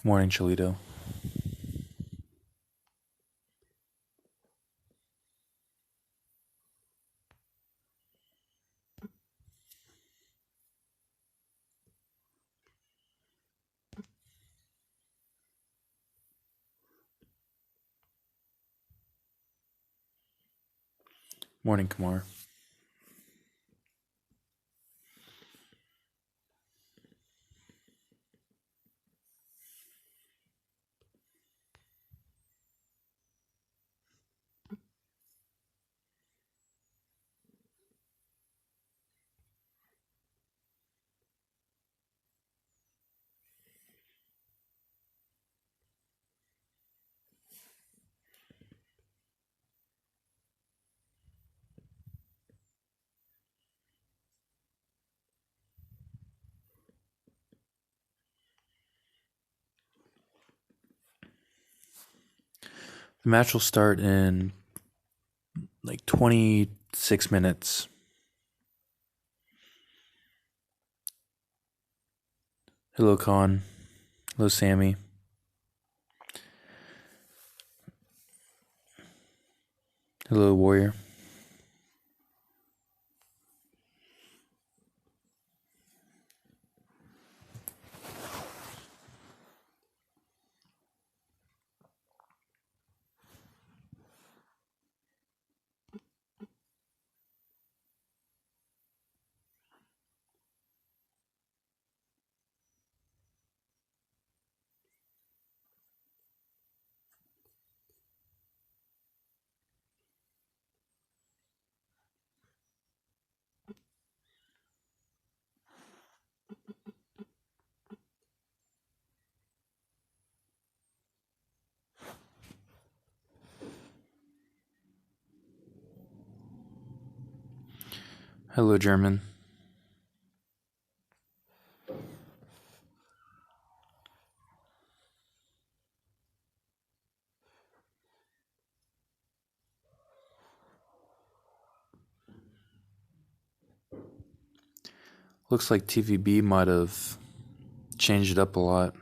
Morning, Cholito. Morning, Kamar. The match will start in like 26 minutes. Hello, Khan. Hello, Sammy. Hello, Warrior. Hello, German. Looks like TVB might have changed it up a lot.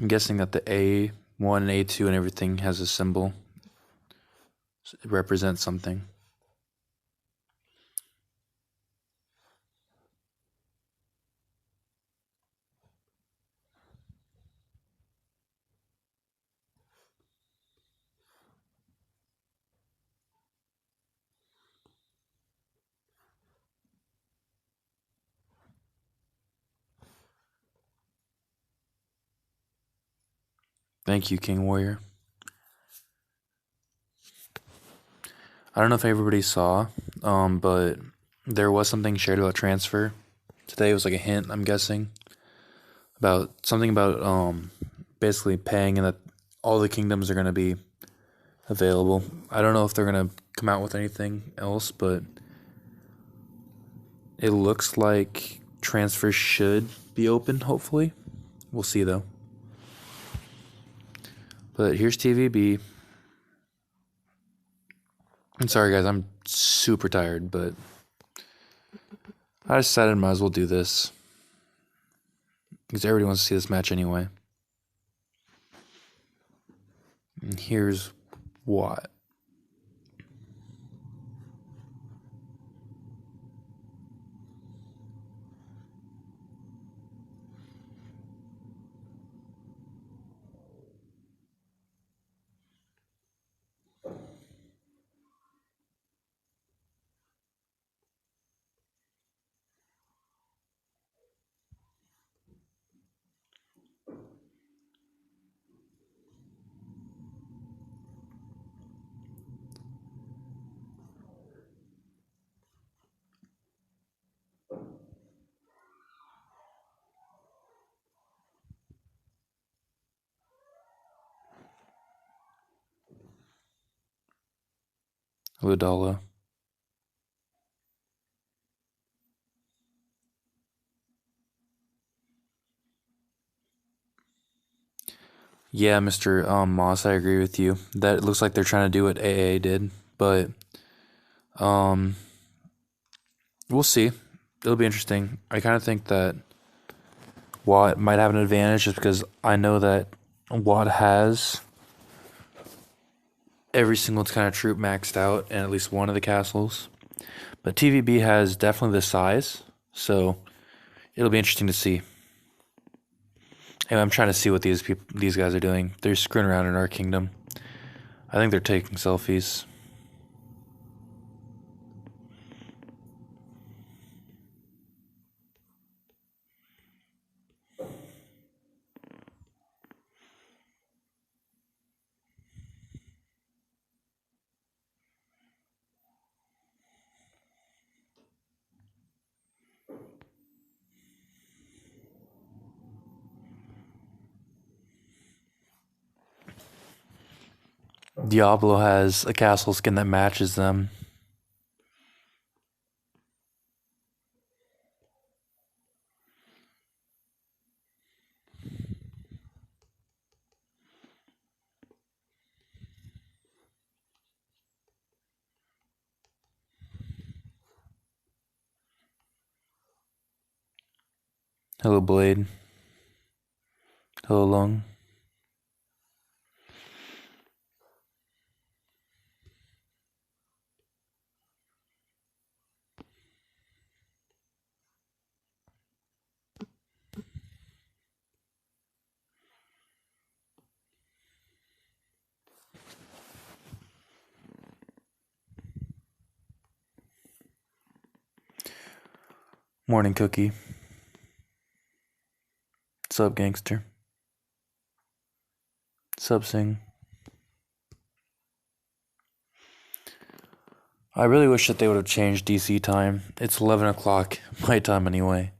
I'm guessing that the A1 and A2 and everything has a symbol. It represents something. Thank you, King Warrior. I don't know if everybody saw, but there was something shared about transfer today. It was like a hint, I'm guessing, about something about basically paying and that all the kingdoms are going to be available. I don't know if they're going to come out with anything else, but it looks like transfer should be open, hopefully. We'll see, though. But here's TVB. I'm sorry, guys. I'm super tired, but I decided I might as well do this because everybody wants to see this match anyway. And here's what. Ludala. Yeah, Mr. Moss, I agree with you. That it looks like they're trying to do what AA did, but um, we'll see. It'll be interesting. I kind of think that Watt might have an advantage just because I know that Watt has every single kind of troop maxed out in at least one of the castles. But TVB has definitely the size, so it'll be interesting to see. And I'm trying to see what these guys are doing. They're screwing around in our kingdom. I think they're taking selfies. Diablo has a castle skin that matches them. Hello, Blade. Hello, Lung. Morning, Cookie. Sup, gangster? Sup, Sing? I really wish that they would have changed DC time. It's 11 o'clock, my time anyway.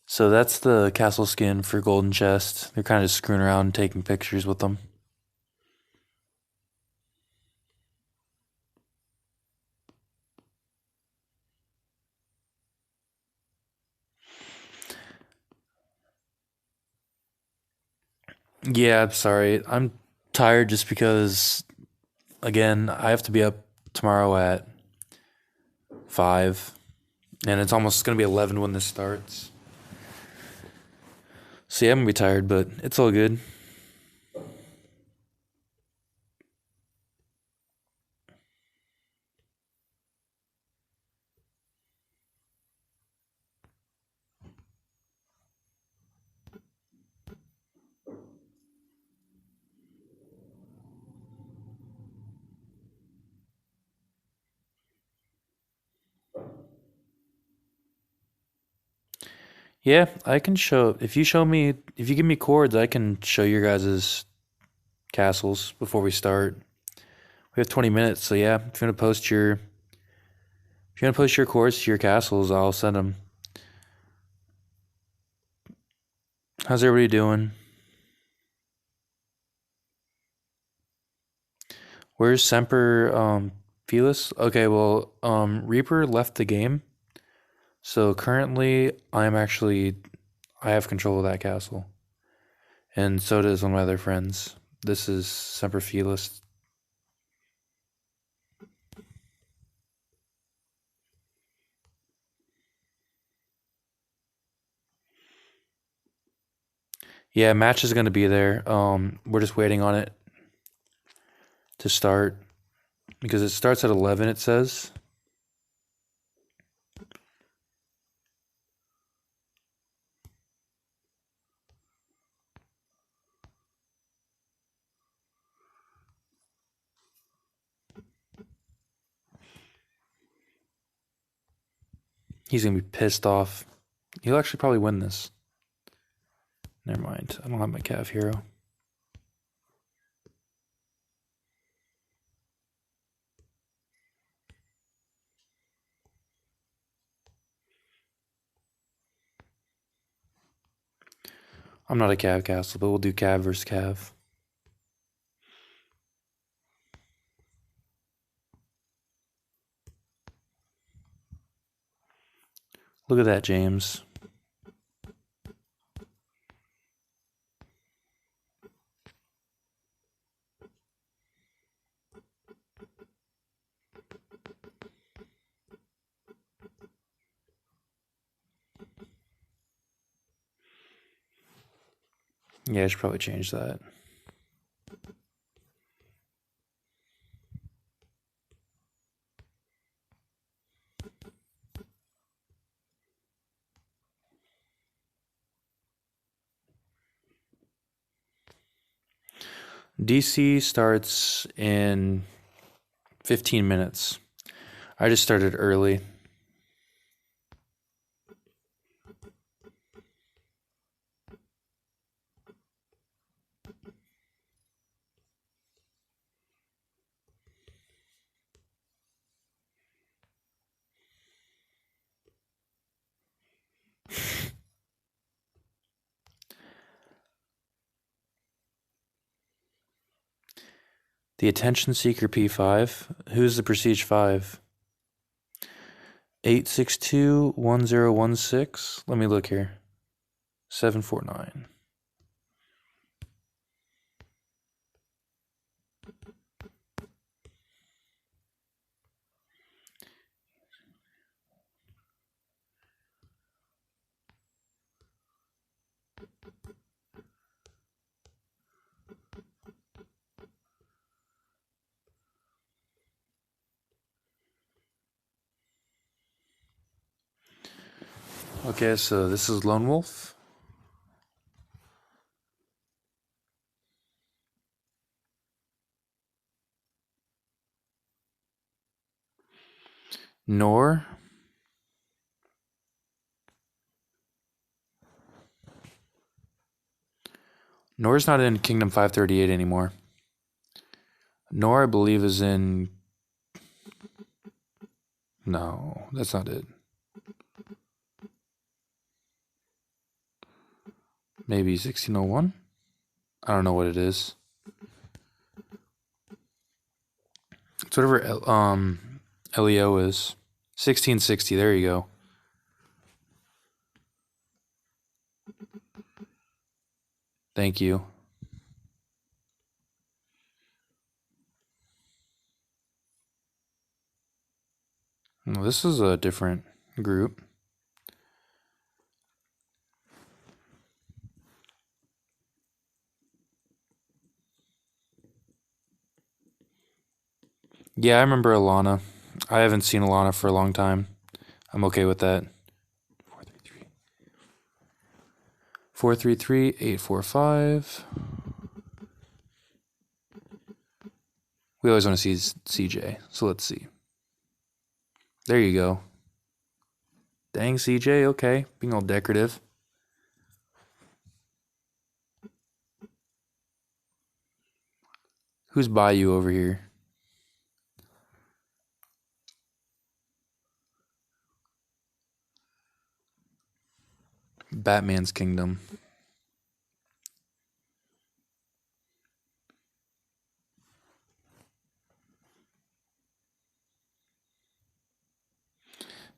So that's the castle skin for Golden Chest. They're kind of just screwing around and taking pictures with them. Yeah, I'm sorry. I'm tired just because, again, I have to be up tomorrow at 5, and it's almost going to be 11 when this starts. So yeah, I'm going to be tired, but it's all good. Yeah, I can show. If you give me chords, I can show your guys' castles before we start. We have 20 minutes, so yeah, if you want to post your chords to your castles, I'll send them. How's everybody doing? Where's Semper Felis? Okay, well, Reaper left the game. So currently I have control of that castle. And so does one of my other friends. This is Semper Felis. Yeah, match is gonna be there. We're just waiting on it to start because it starts at 11. It says. He's gonna be pissed off. He'll actually probably win this. Never mind. I don't have my Cav hero. I'm not a Cav Castle, but we'll do Cav versus Cav. Look at that, James. Yeah, I should probably change that. DC starts in 15 minutes. I just started early. The Attention Seeker P5. Who's the Prestige 5? 8621016. Let me look here. 749. Okay, so this is Lone Wolf. Nor. Nor's not in Kingdom 538 anymore. Nor, I believe, is in... No, that's not it. Maybe 1601? I don't know what it is. It's whatever LEO is. 1660, there you go. Thank you. Well, this is a different group. Yeah, I remember Alana. I haven't seen Alana for a long time. I'm okay with that. 433-845. We always want to see CJ, so let's see. There you go. Dang, CJ, okay. Being all decorative. Who's by you over here? Batman's Kingdom.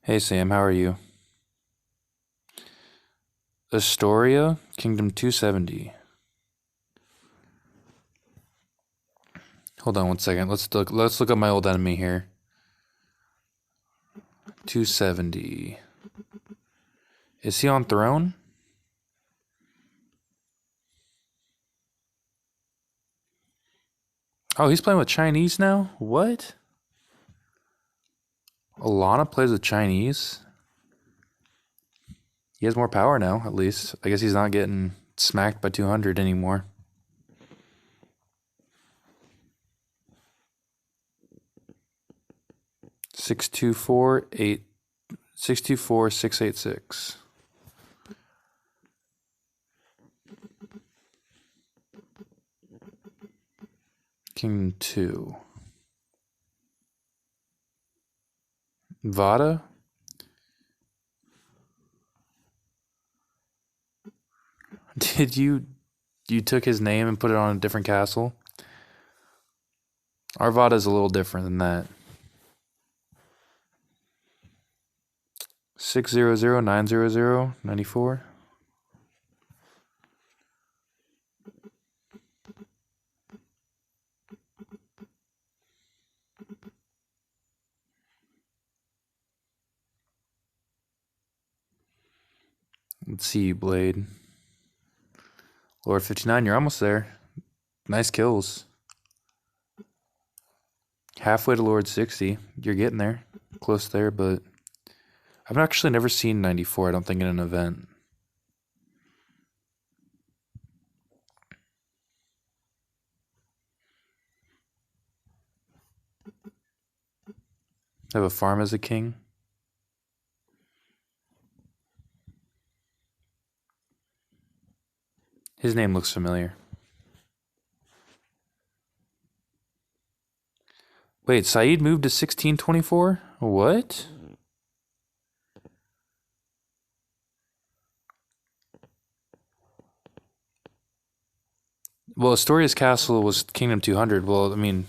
Hey Sam, how are you? Astoria, Kingdom 270. Hold on one second. Let's look up my old enemy here. 270. Is he on throne? Oh, he's playing with Chinese now? What? Alana plays with Chinese? He has more power now, at least. I guess he's not getting smacked by 200 anymore. Six two four 686. King 2. Vada? Did you took his name and put it on a different castle? Our VOD is a little different than that. 600-900-94. Let's see, Blade. Lord 59, you're almost there. Nice kills. Halfway to Lord 60. You're getting there. Close there, but I've actually never seen 94, I don't think, in an event. Have a farm as a king. His name looks familiar. Wait, Saeed moved to 1624? What? Well, Astoria's castle was Kingdom 200. Well, I mean,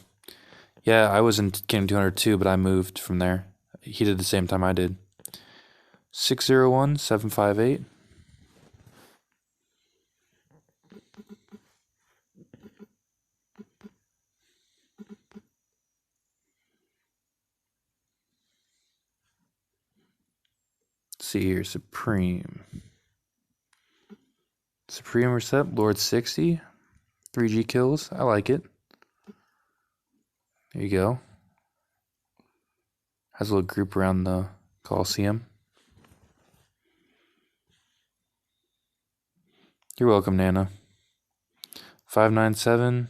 yeah, I was in Kingdom 200 too, but I moved from there. He did the same time I did. 601-758. Let's see here, Supreme. Supreme Recept, Lord 60. 3G kills. I like it. There you go. Has a little group around the Coliseum. You're welcome, Nana. 597-443.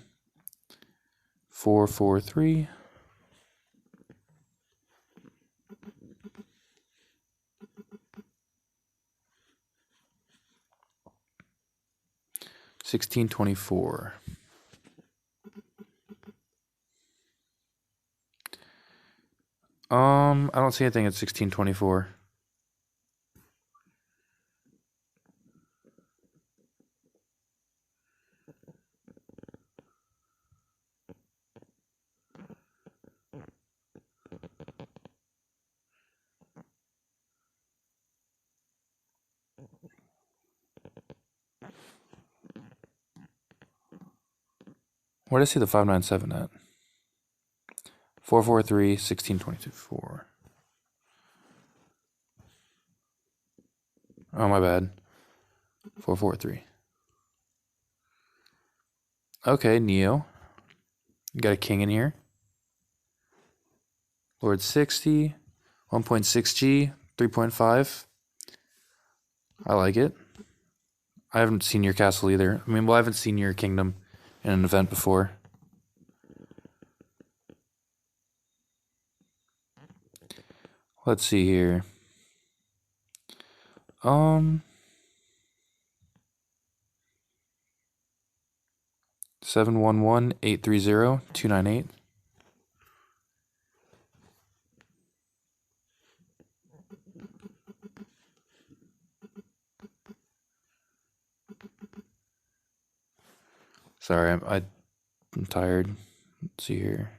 $16.24. I don't see anything at 16.24. Where did I see the 597 at? 443, 16.24. Oh, my bad. 443. Okay, Neo. You got a king in here. Lord 60, 1.6G, 3.5. I like it. I haven't seen your castle either. I mean, well, I haven't seen your kingdom in an event before. Let's see here. 711-830-298. Sorry, I'm tired. Let's see here.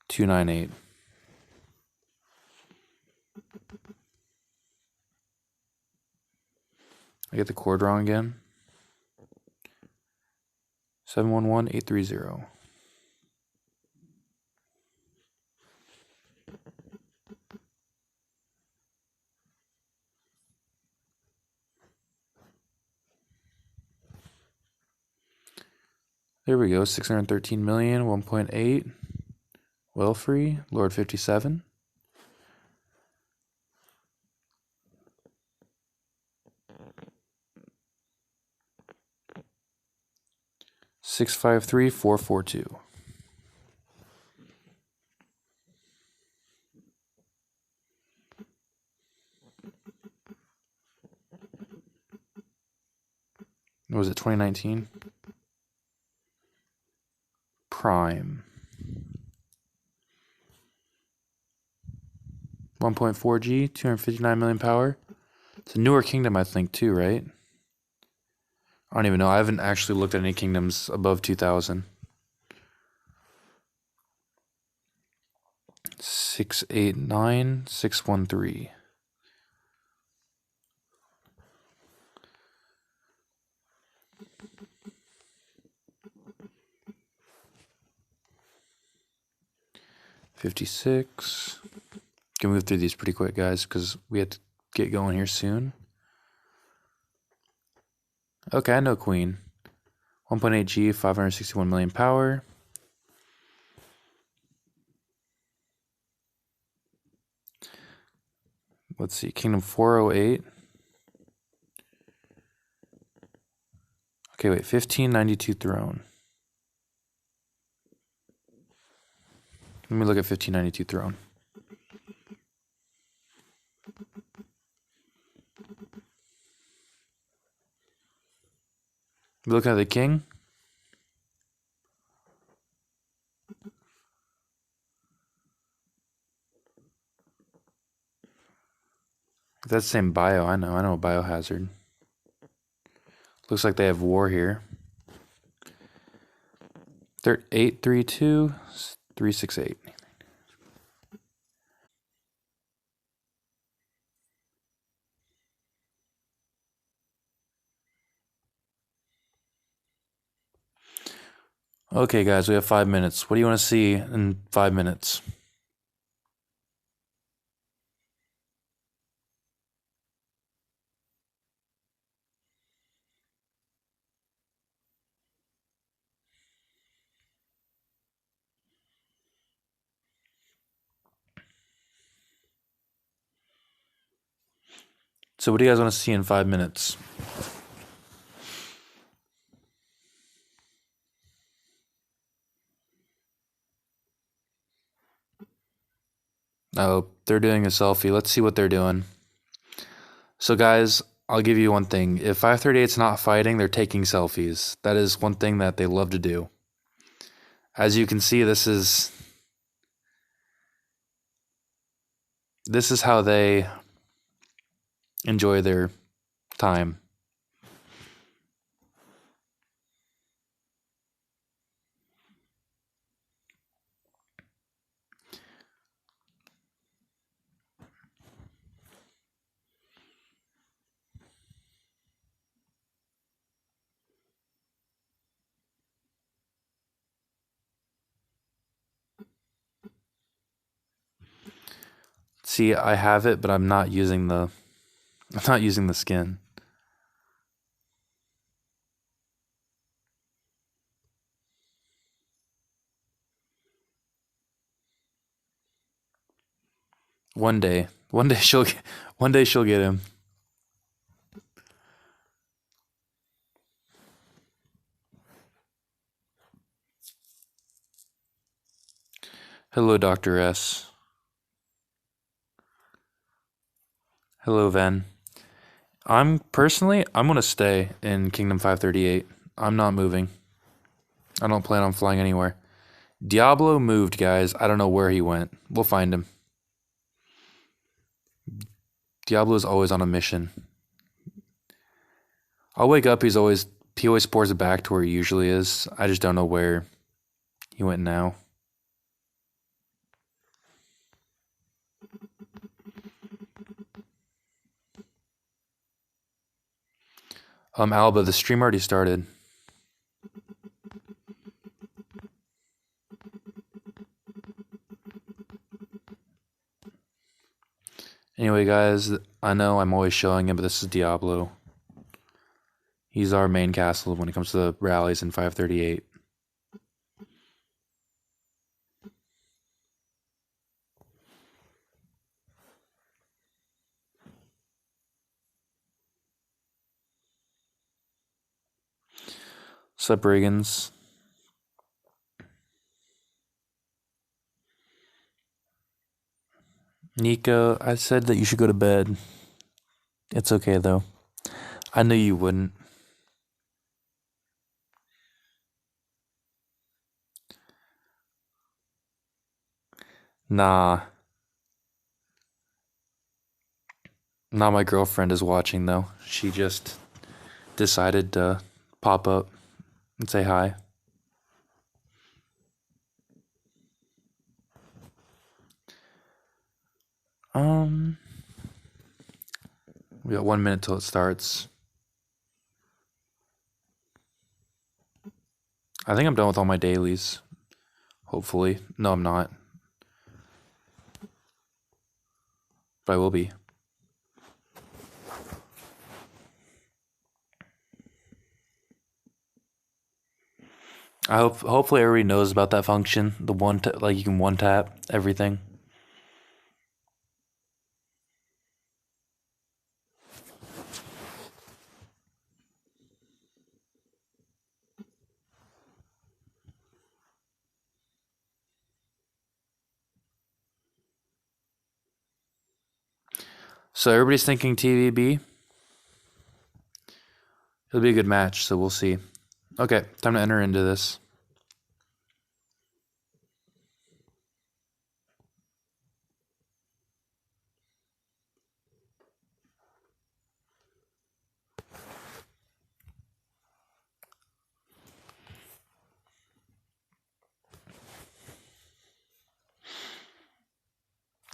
298. I get the chord wrong again. 711-830. There we go. 613 million, 1.8. Welfrey, Lord 57. $653,442. What was it, 2019? Prime. 1.4G, 259 million power, It's a newer kingdom, I think, too, right? I don't even know. I haven't actually looked at any kingdoms above 2000. 689, 613. $56. Can move through these pretty quick, guys, because we have to get going here soon. Okay, I know Queen. 1.8 G, 561 million power. Let's see, Kingdom 408. Okay, wait, 1592 throne. Let me look at 1592 throne. We looking at the king? If that's the same bio, I know biohazard. Looks like they have war here. 832, 368. Okay, guys, we have 5 minutes. What do you want to see in 5 minutes? So what do you guys want to see in 5 minutes? Oh, they're doing a selfie. Let's see what they're doing. So guys, I'll give you one thing. If 538's not fighting, they're taking selfies. That is one thing that they love to do. As you can see, this is how they enjoy their time. See, I have it, but I'm not using the skin. One day she'll get him. Hello, Dr. S. Hello, Ven. I'm going to stay in Kingdom 538. I'm not moving. I don't plan on flying anywhere. Diablo moved, guys. I don't know where he went. We'll find him. Diablo's always on a mission. I'll wake up, he always pours it back to where he usually is. I just don't know where he went now. Alba, the stream already started. Anyway, guys, I know I'm always showing him, but this is Diablo. He's our main castle when it comes to the rallies in 538. Sup, Brigands? Nico, I said that you should go to bed. It's okay, though. I knew you wouldn't. Nah. Now my girlfriend is watching though. She just decided to pop up and say hi. Um, we got 1 minute till it starts. I think I'm done with all my dailies. Hopefully. No, I'm not. But I will be. Hopefully everybody knows about that function. The like you can one tap everything. So everybody's thinking TVB. It'll be a good match, so we'll see. Okay, time to enter into this.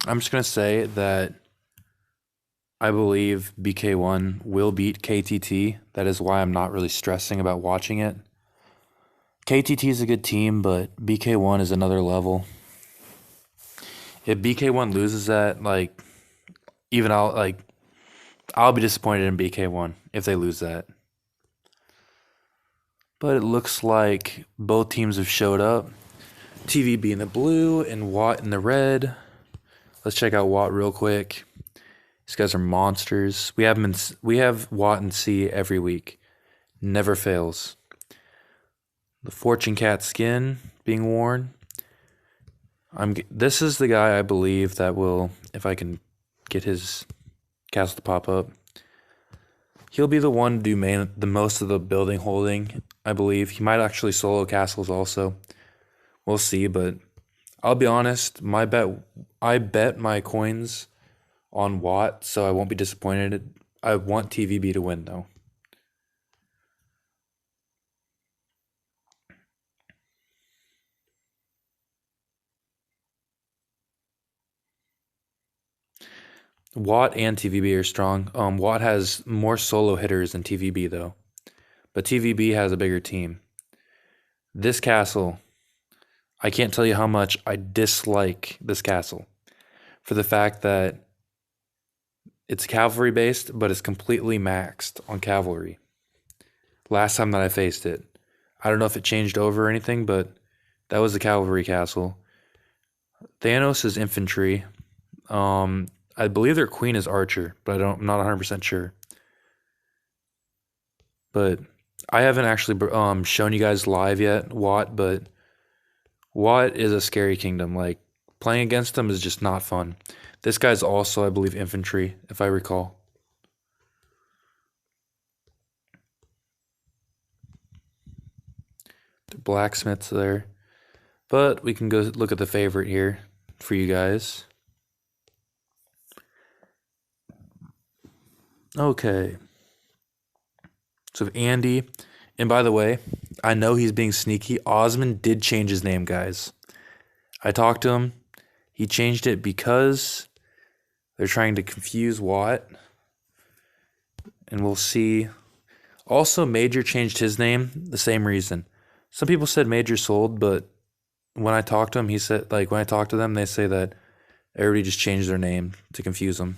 I'm just going to say that I believe BK1 will beat KTT. That is why I'm not really stressing about watching it. KTT is a good team, but BK1 is another level. If BK1 loses that, like, even I'll be disappointed in BK1 if they lose that. But it looks like both teams have showed up. TVB in the blue and WAT in the red. Let's check out WAT real quick. These guys are monsters. We have WAT and C every week. Never fails. The Fortune Cat skin being worn. This is the guy I believe that will, if I can get his castle to pop up, he'll be the one to do the most of the building holding, I believe. He might actually solo castles also. We'll see, but I'll be honest, I bet my coins on WAT, so I won't be disappointed. I want TVB to win though. WAT and TVB are strong. WAT has more solo hitters than TVB though, but TVB has a bigger team. This castle, I can't tell you how much I dislike this castle for the fact that it's cavalry based, but it's completely maxed on cavalry. Last time that I faced it, I don't know if it changed over or anything, but that was the cavalry castle. Thanos is infantry. I believe their queen is archer, but I'm not 100% sure. But I haven't actually shown you guys live yet, WAT, but WAT is a scary kingdom. Like, playing against them is just not fun. This guy's also, I believe, infantry, if I recall. The blacksmiths there. But we can go look at the favorite here for you guys. Okay. So Andy, and by the way, I know he's being sneaky. Osmond did change his name, guys. I talked to him. He changed it because they're trying to confuse WAT. And we'll see. Also, Major changed his name, the same reason. Some people said Major sold, but when I talked to him, he said, like, when I talked to them, they say that everybody just changed their name to confuse them.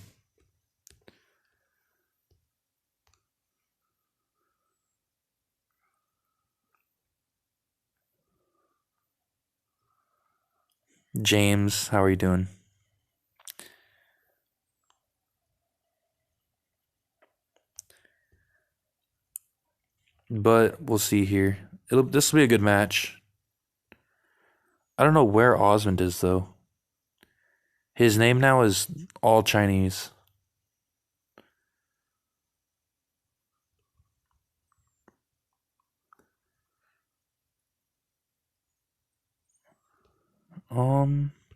James, how are you doing? But we'll see here. This will be a good match. I don't know where Osmond is though. His name now is all Chinese.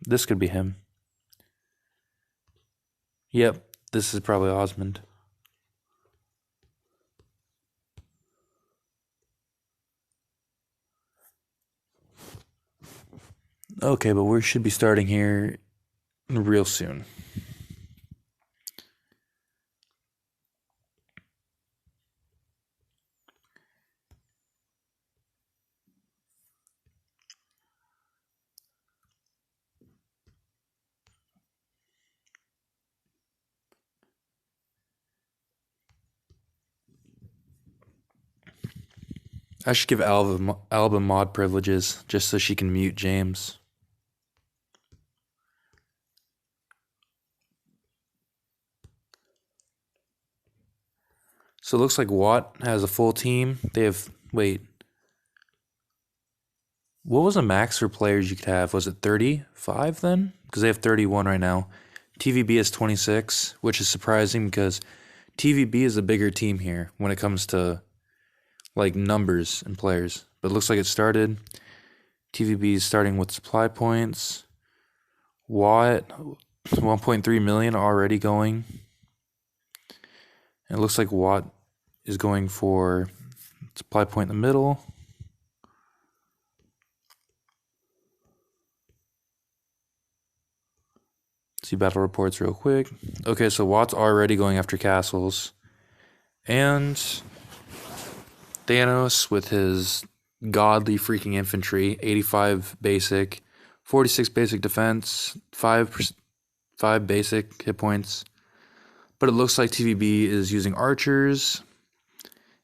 This could be him. Yep, This is probably Osmond. Okay, but we should be starting here real soon. I should give Alba mod privileges just so she can mute James. So it looks like Watt has a full team. They have, wait, what was a max for players you could have? Was it 35 then? Because they have 31 right now. TVB is 26, which is surprising because TVB is a bigger team here when it comes to like numbers and players. But it looks like it started. TVB is starting with supply points. Watt, 1.3 million already going. And it looks like Watt is going for supply point in the middle. See battle reports real quick. Okay, so Watt's already going after castles. And Thanos with his godly freaking infantry, 85 basic, 46 basic defense, 5 basic hit points. But it looks like TVB is using archers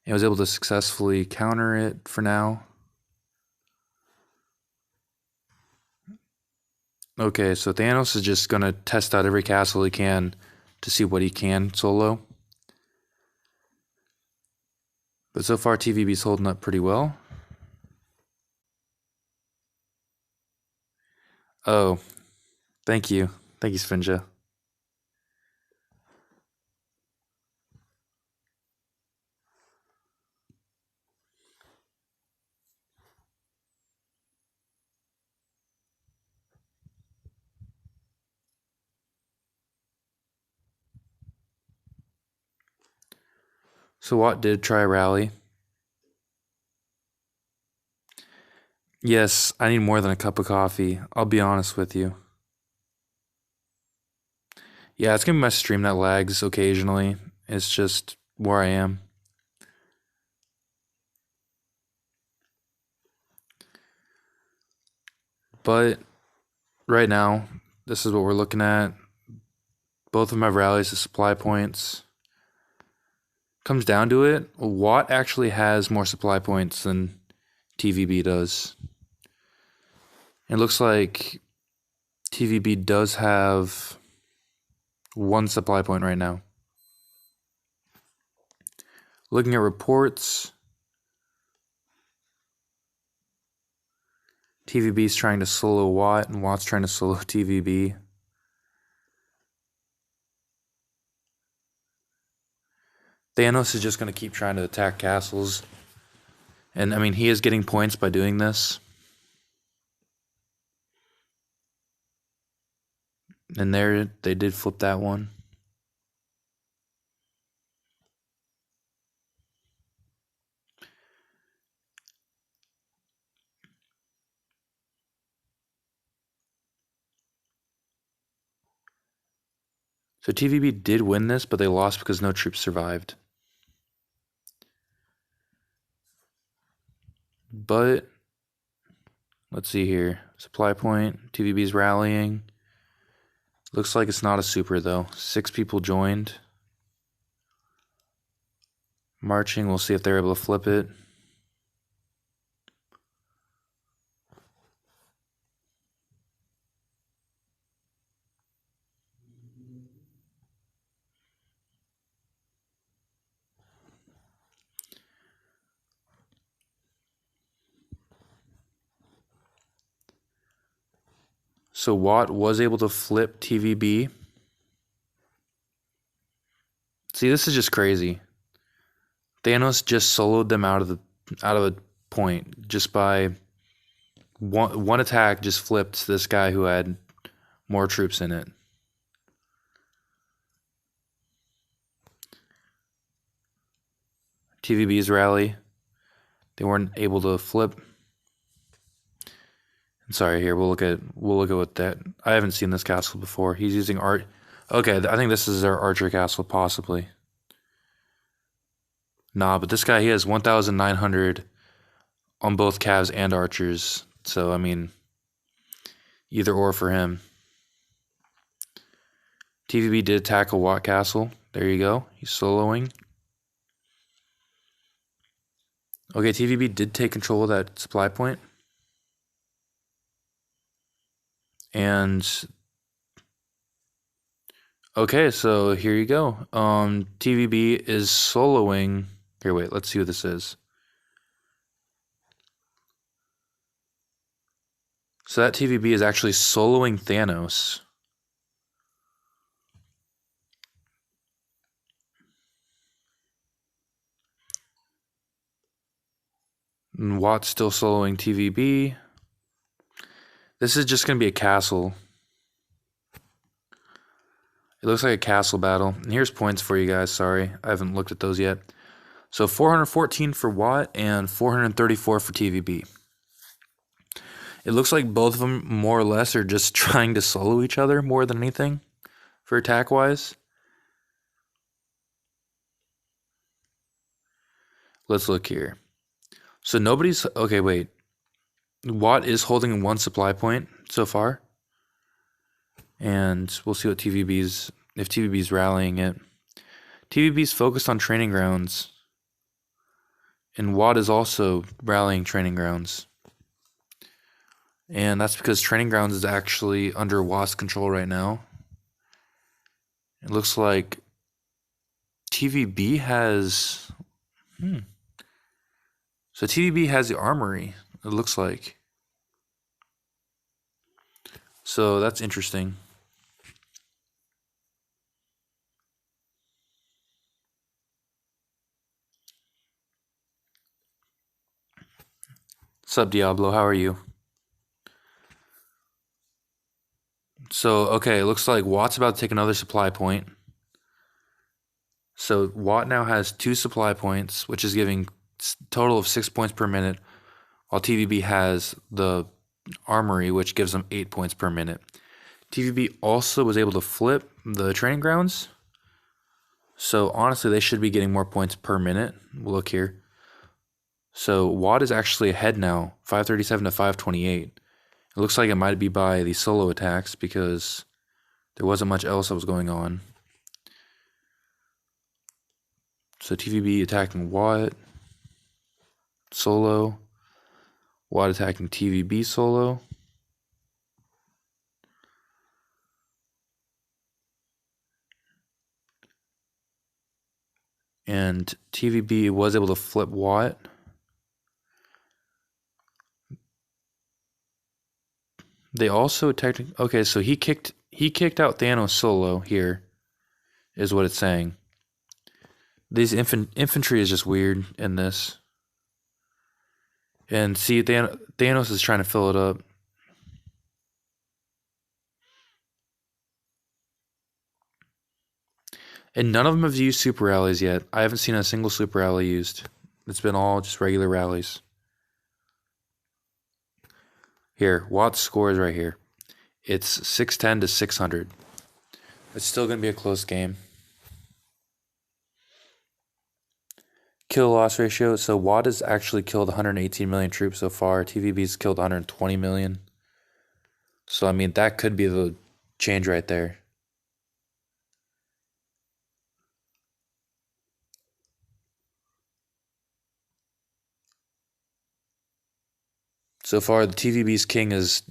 and was able to successfully counter it for now. Okay, so Thanos is just going to test out every castle he can to see what he can solo. But so far, TVB's holding up pretty well. Oh, thank you. Thank you, Sfinja. So Watt did try a rally. Yes, I need more than a cup of coffee. I'll be honest with you. Yeah, it's gonna be my stream that lags occasionally. It's just where I am. But right now, this is what we're looking at. Both of my rallies to supply points. Comes down to it, Watt actually has more supply points than TVB does. It looks like TVB does have 1 supply point right now. Looking at reports, TVB's trying to solo Watt, and Watt's trying to solo TVB. Thanos is just going to keep trying to attack castles. And, I mean, he is getting points by doing this. And there, they did flip that one. So TVB did win this, but they lost because no troops survived. But let's see here. Supply point. TVB's rallying. Looks like it's not a super, though. 6 people joined. Marching. We'll see if they're able to flip it. So Watt was able to flip TVB. See, this is just crazy. Thanos just soloed them out of the point just by one attack. Just flipped this guy who had more troops in it. TVB's rally. They weren't able to flip. Sorry, here we'll look at what that. I haven't seen this castle before. He's using art. Okay, I think this is their archer castle, possibly. Nah, but this guy, he has 1,900 on both calves and archers. So I mean, either or for him. TVB did attack a Watt castle. There you go. He's soloing. Okay, TVB did take control of that supply point. And okay, so here you go. TVB is soloing. Here, wait, let's see what this is. So that TVB is actually soloing Thanos. And Watt's still soloing TVB. This is just going to be a castle. It looks like a castle battle. And here's points for you guys. Sorry, I haven't looked at those yet. So 414 for Watt and 434 for TVB. It looks like both of them more or less are just trying to solo each other more than anything for attack-wise. Let's look here. So nobody's... Okay, wait. Watt is holding one supply point so far. And we'll see what TVB's... If TVB's rallying it. TVB's focused on training grounds. And Watt is also rallying training grounds. And that's because training grounds is actually under Watt's control right now. It looks like TVB has... So TVB has the armory, it looks like. So that's interesting. What's up, Diablo? How are you? So, okay, it looks like Watt's about to take another supply point. So Watt now has 2 supply points, which is giving total of 6 points per minute, while TVB has the armory, which gives them 8 points per minute. TVB also was able to flip the training grounds. So honestly, they should be getting more points per minute. We'll look here. So Watt is actually ahead now, 537 to 528. It looks like it might be by the solo attacks because there wasn't much else that was going on. So TVB attacking Watt solo. Watt attacking TVB solo. And TVB was able to flip Watt. They also technically... Okay, so he kicked out Thanos solo here, is what it's saying. These infantry is just weird in this. And see, Thanos is trying to fill it up. And none of them have used super rallies yet. I haven't seen a single super rally used. It's been all just regular rallies. Here, Watt's score is right here. It's 610 to 600. It's still going to be a close game. Kill-loss ratio. So Watt has actually killed 118 million troops so far. TVB's killed 120 million. So, I mean, that could be the change right there. So far, the TVB's king is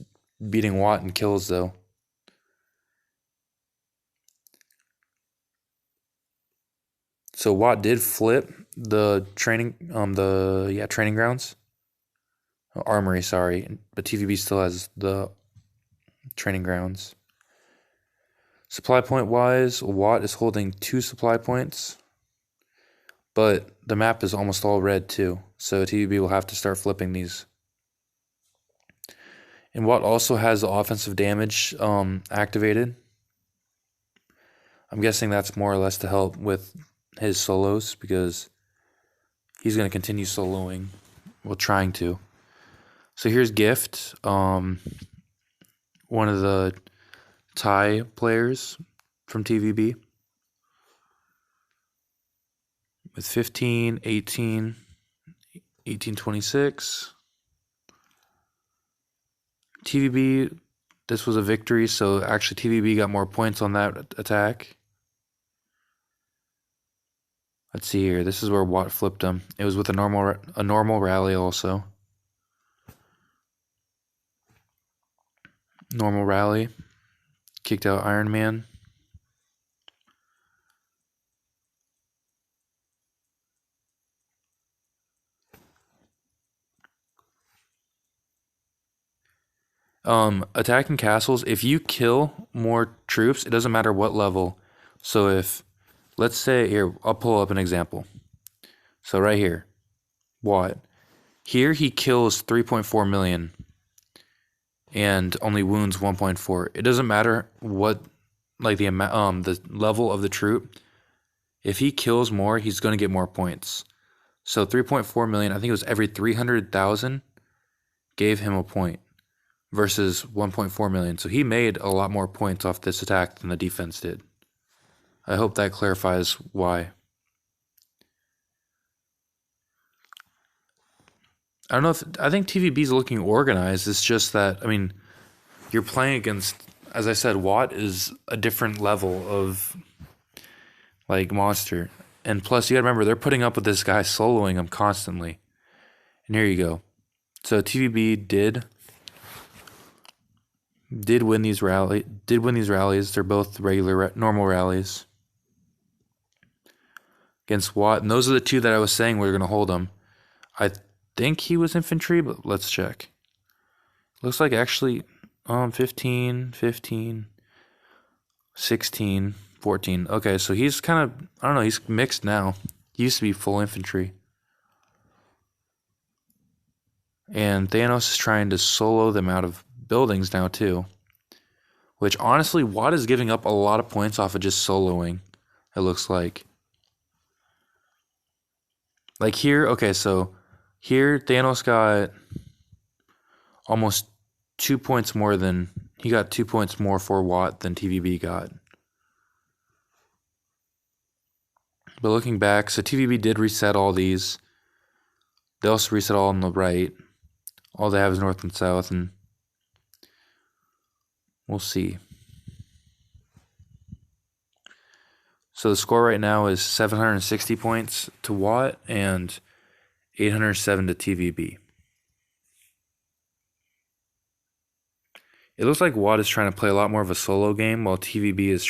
beating Watt in kills, though. So Watt did flip the training grounds. Armory, sorry. But TVB still has the training grounds. Supply point wise, Watt is holding 2 supply points. But the map is almost all red too. So TVB will have to start flipping these. And Watt also has the offensive damage activated. I'm guessing that's more or less to help with his solos because he's going to continue soloing. Well, trying to. So here's Gift, one of the Thai players from TVB, with 15, 18, 1826. TVB, this was a victory, so actually TVB got more points on that attack. Let's see here. This is where Watt flipped him. It was with a normal rally also. Normal rally. Kicked out Iron Man. Attacking castles, if you kill more troops, it doesn't matter what level. So if, let's say, here, I'll pull up an example. So right here, Watt. Here he kills 3.4 million and only wounds 1.4. It doesn't matter what, like the amount, the level of the troop. If he kills more, he's going to get more points. So 3.4 million, I think it was every 300,000 gave him a point versus 1.4 million. So he made a lot more points off this attack than the defense did. I hope that clarifies why. I don't know if, I think TVB's looking organized. It's just that, I mean, you're playing against, as I said, Watt is a different level of, like, monster. And plus, you gotta remember, they're putting up with this guy soloing him constantly. And here you go. So TVB did win these rallies. They're both normal rallies against Watt. And those are the two that I was saying we're gonna hold him. I think he was infantry, but let's check. Looks like actually 15, 15, 16, 14. Okay, so he's kind of, I don't know, he's mixed now. He used to be full infantry. And Thanos is trying to solo them out of buildings now too. Which honestly, Watt is giving up a lot of points off of just soloing, it looks like. Like here, okay, so here Thanos got almost 2 points more than, he got 2 points more for Watt than TVB got. But looking back, so TVB did reset all these. They also reset all on the right. All they have is north and south, and we'll see. So the score right now is 760 points to Watt and 807 to TVB. It looks like Watt is trying to play a lot more of a solo game, while TVB is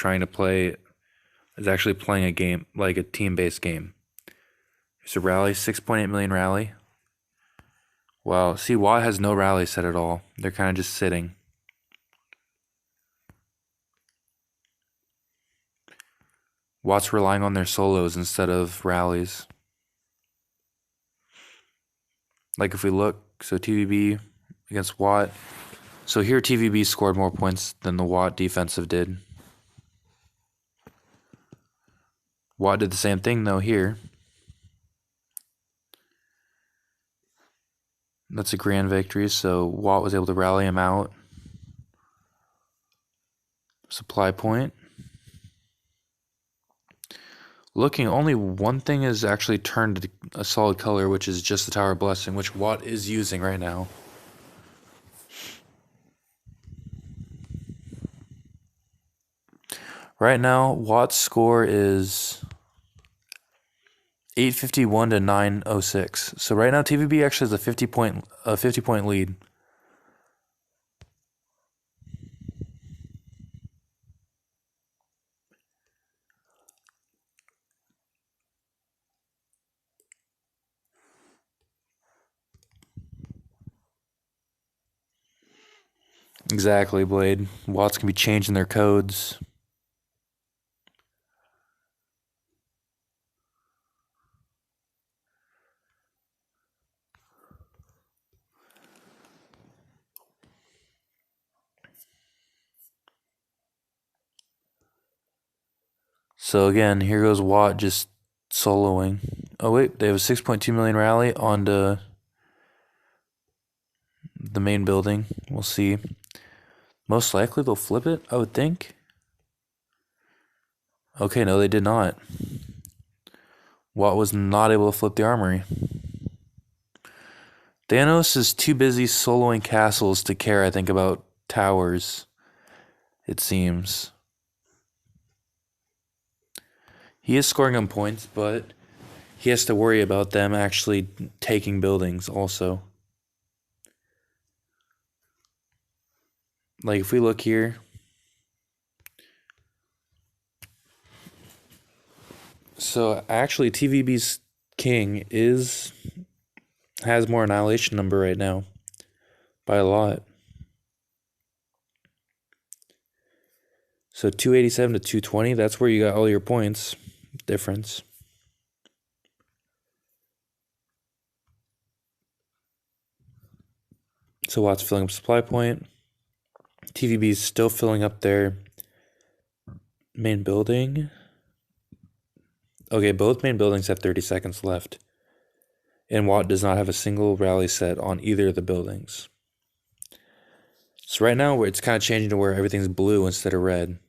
actually playing a game, like a team-based game. There's a rally, 6.8 million rally. Wow, see, Watt has no rally set at all. They're kind of just sitting. Watt's relying on their solos instead of rallies. Like if we look, so TVB against Watt. So here TVB scored more points than the Watt defensive did. Watt did the same thing though here. That's a grand victory, so Watt was able to rally him out. Supply point. Looking, only one thing is actually turned to a solid color, which is just the Tower of Blessing, which Watt is using right now. Right now, Watt's score is 851 to 906. So right now, TVB actually has a 50-point lead. Exactly, Blade. Watt's gonna be changing their codes. So again, here goes Watt just soloing. Oh wait, they have a 6.2 million rally on the main building. We'll see. Most likely they'll flip it, I would think. Okay, no, they did not. Watt was not able to flip the armory. Thanos is too busy soloing castles to care, I think, about towers, it seems. He is scoring on points, but he has to worry about them actually taking buildings also. Like, if we look here, so actually TVB's king has more annihilation number right now by a lot. So 287 to 220, that's where you got all your points difference. So Watt's filling up supply point. TVB's still filling up their main building. Okay, both main buildings have 30 seconds left. And Watt does not have a single rally set on either of the buildings. So right now, it's kind of changing to where everything's blue instead of red.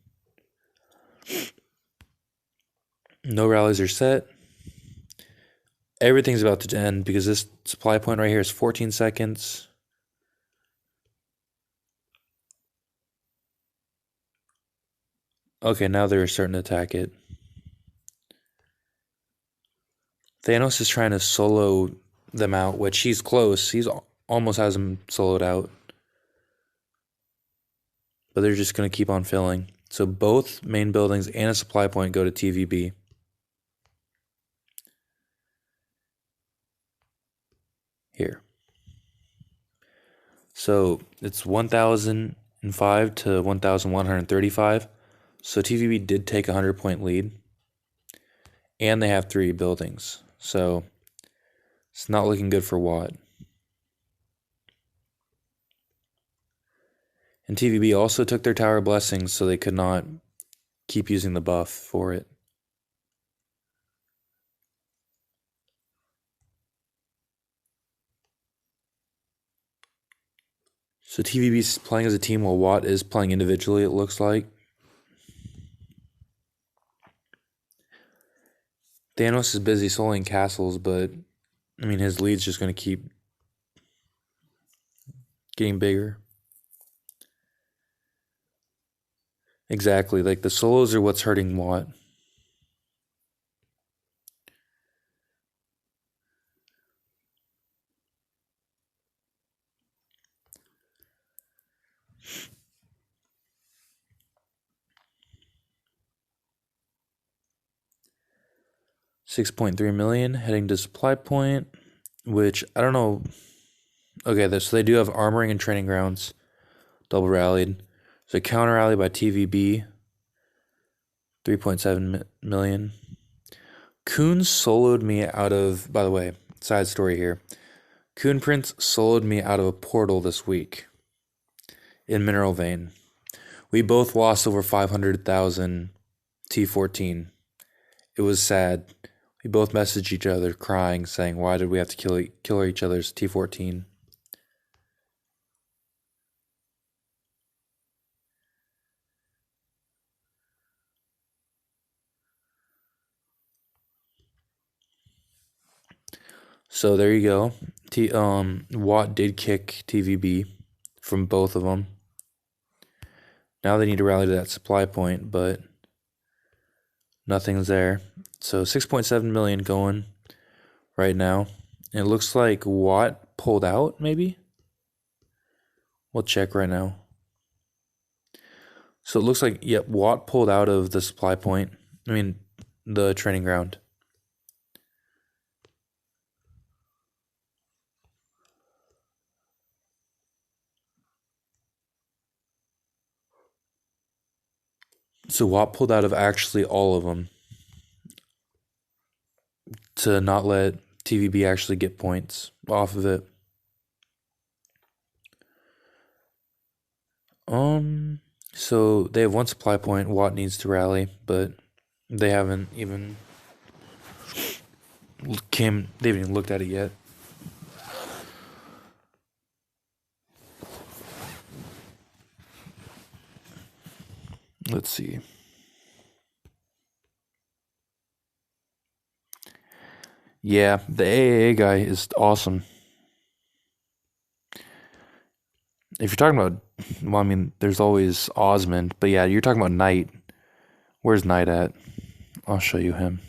No rallies are set. Everything's about to end because this supply point right here is 14 seconds. Okay, now they're starting to attack it. Thanos is trying to solo them out, which he's close. He's almost has them soloed out. But they're just going to keep on filling. So both main buildings and a supply point go to TVB. Here. So it's 1,005 to 1,135. So TVB did take a 100-point lead. And they have 3 buildings. So it's not looking good for Watt. And TVB also took their Tower of Blessings, so they could not keep using the buff for it. So TVB's playing as a team while Watt is playing individually, it looks like. Thanos is busy soloing castles, but I mean his lead's just going to keep getting bigger. Exactly, like the solos are what's hurting Watt. $6.3 million heading to supply point, which I don't know. Okay, so they do have armoring and training grounds double rallied. So counter rally by TVB, 3.7 million. Coon soloed me out of, by the way, side story here. Coon Prince soloed me out of a portal this week in Mineral Vein. We both lost over 500,000 T14. It was sad. We both messaged each other crying, saying, why did we have to kill each other's T14? So there you go. Watt did kick TVB from both of them. Now they need to rally to that supply point, but nothing's there. So 6.7 million going right now. And it looks like Watt pulled out, maybe? We'll check right now. So it looks like, yep, Watt pulled out of the supply point. I mean, the training ground. So Watt pulled out of actually all of them to not let TVB actually get points off of it. So they have one supply point. Watt needs to rally, but they haven't even they haven't even looked at it yet. Let's see. Yeah, the AAA guy is awesome. If you're talking about, well, I mean, there's always Osmond, but yeah, you're talking about Knight. Where's Knight at? I'll show you him.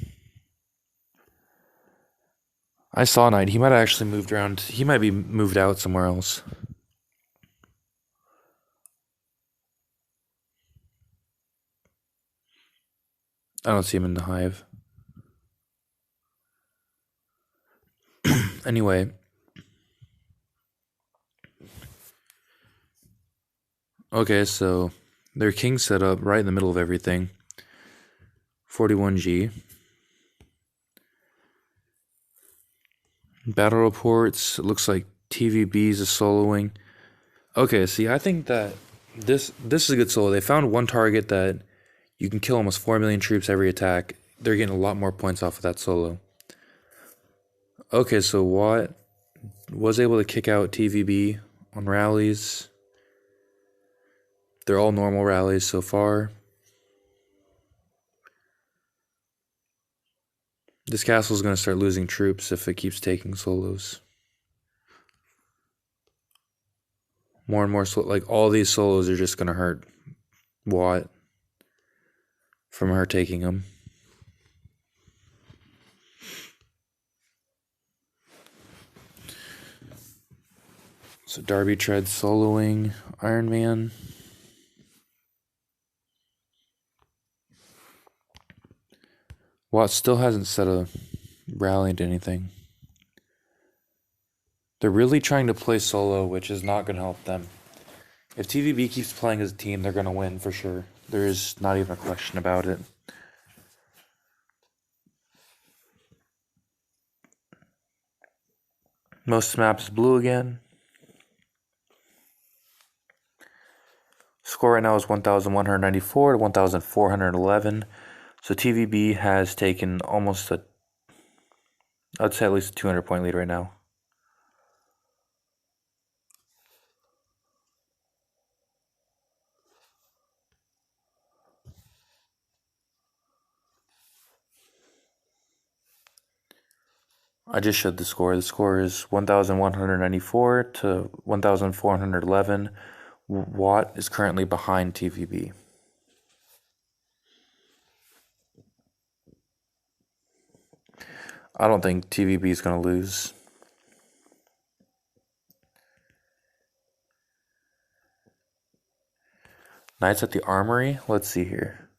I saw Knight. He might have actually moved around. He might be moved out somewhere else. I don't see him in the hive. Anyway. Okay, so their king set up right in the middle of everything. 41G. Battle reports. It looks like TVB's is soloing. Okay, see, I think that this is a good solo. They found one target that you can kill almost 4 million troops every attack. They're getting a lot more points off of that solo. Okay, so WAT was able to kick out TVB on rallies. They're all normal rallies so far. This castle is going to start losing troops if it keeps taking solos. More and more, like all these solos are just going to hurt WAT from her taking them. So Darby Tread soloing Iron Man. WAT still hasn't set a rally into anything. They're really trying to play solo, which is not going to help them. If TVB keeps playing as a team, they're going to win for sure. There is not even a question about it. Most maps blue again. Score right now is 1,194 to 1,411. So TVB has taken almost I'd say at least a 200-point lead right now. I just showed the score. The score is 1,194 to 1,411. WAT is currently behind TVB. I don't think TVB is going to lose. Knights at the Armory. Let's see here.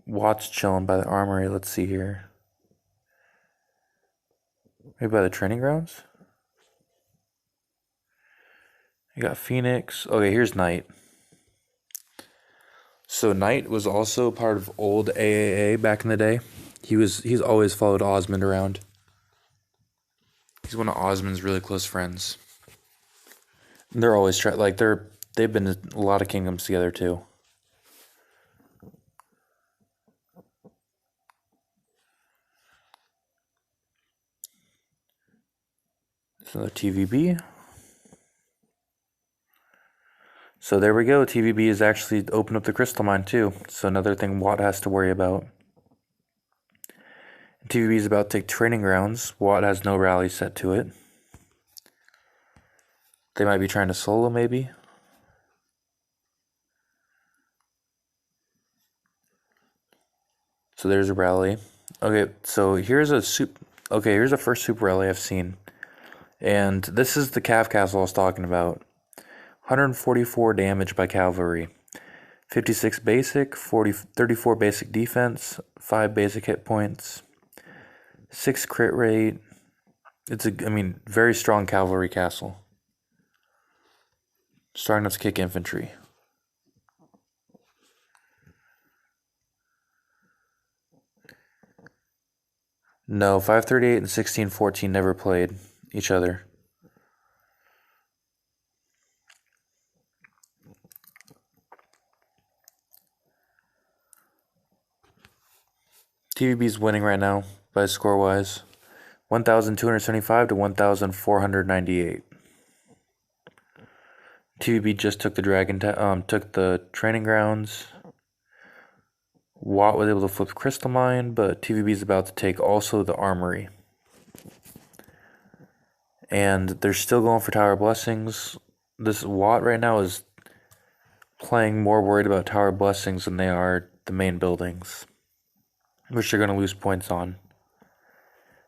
WAT's chilling by the Armory. Let's see here. Maybe by the training grounds? You got Phoenix. Okay, here's Knight. So Knight was also part of old AAA back in the day. He's always followed Osmond around. He's one of Osmond's really close friends. And they're always they've been in a lot of kingdoms together too. So TVB. So there we go. TVB has actually opened up the crystal mine too. So another thing WAT has to worry about. TVB is about to take training grounds. WAT has no rally set to it. They might be trying to solo maybe. So there's a rally. Okay, so here's a first super rally I've seen. And this is the Cav Castle I was talking about. 144 damage by cavalry. 56 basic, 34 basic defense, 5 basic hit points, 6 crit rate. It's very strong cavalry castle. Starting to kick infantry. No, 538 and 1614 never played each other. TVB's winning right now by score-wise. 1,275 to 1,498. TVB just took the training grounds. Watt was able to flip Crystal Mine, but TVB is about to take also the Armory. And they're still going for Tower Blessings. This Watt right now is playing more worried about Tower Blessings than they are the main buildings, which they're going to lose points on,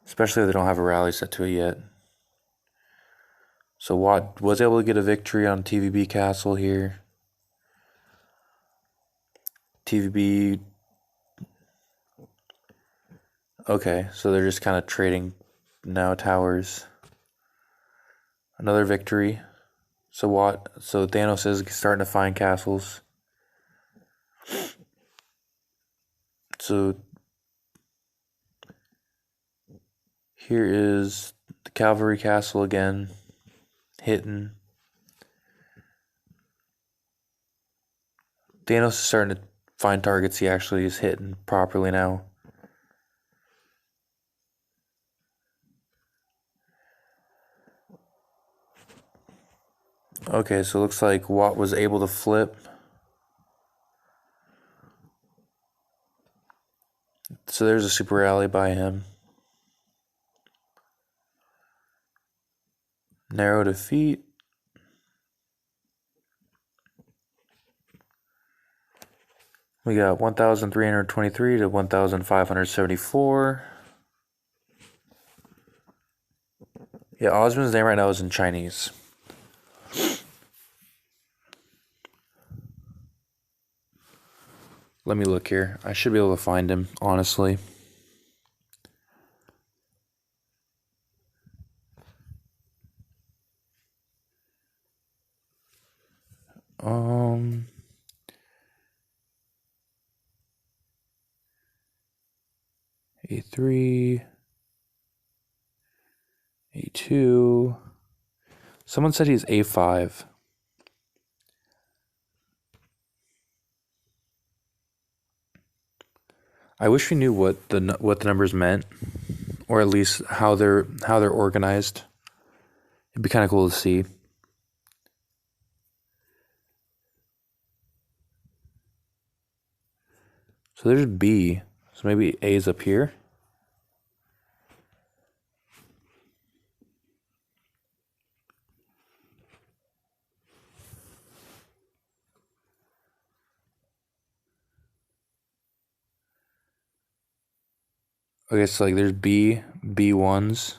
especially if they don't have a rally set to it yet. So Watt was able to get a victory on TVB Castle here. TVB... Okay, so they're just kind of trading now towers. Another victory. So Thanos is starting to find castles. So here is the Cavalry Castle again, hitting. Thanos is starting to find targets he actually is hitting properly now. Okay, so it looks like Watt was able to flip. So there's a super rally by him. Narrow defeat. We got 1,323 to 1,574. Yeah, Osmond's name right now is in Chinese. Let me look here. I should be able to find him, honestly. A3, A2. Someone said he's A5. I wish we knew what the numbers meant, or at least how they're organized. It'd be kind of cool to see. So there's B. So maybe A is up here. Okay, so like there's B1s.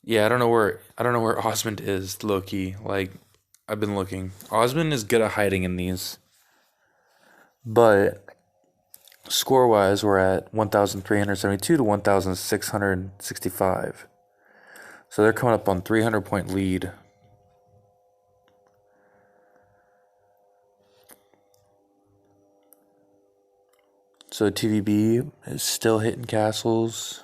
Yeah, I don't know where Osmond is, low-key. Like, I've been looking. Osmond is good at hiding in these. But score-wise, we're at 1,372 to 1,665. So they're coming up on 300-point lead. So TVB is still hitting castles.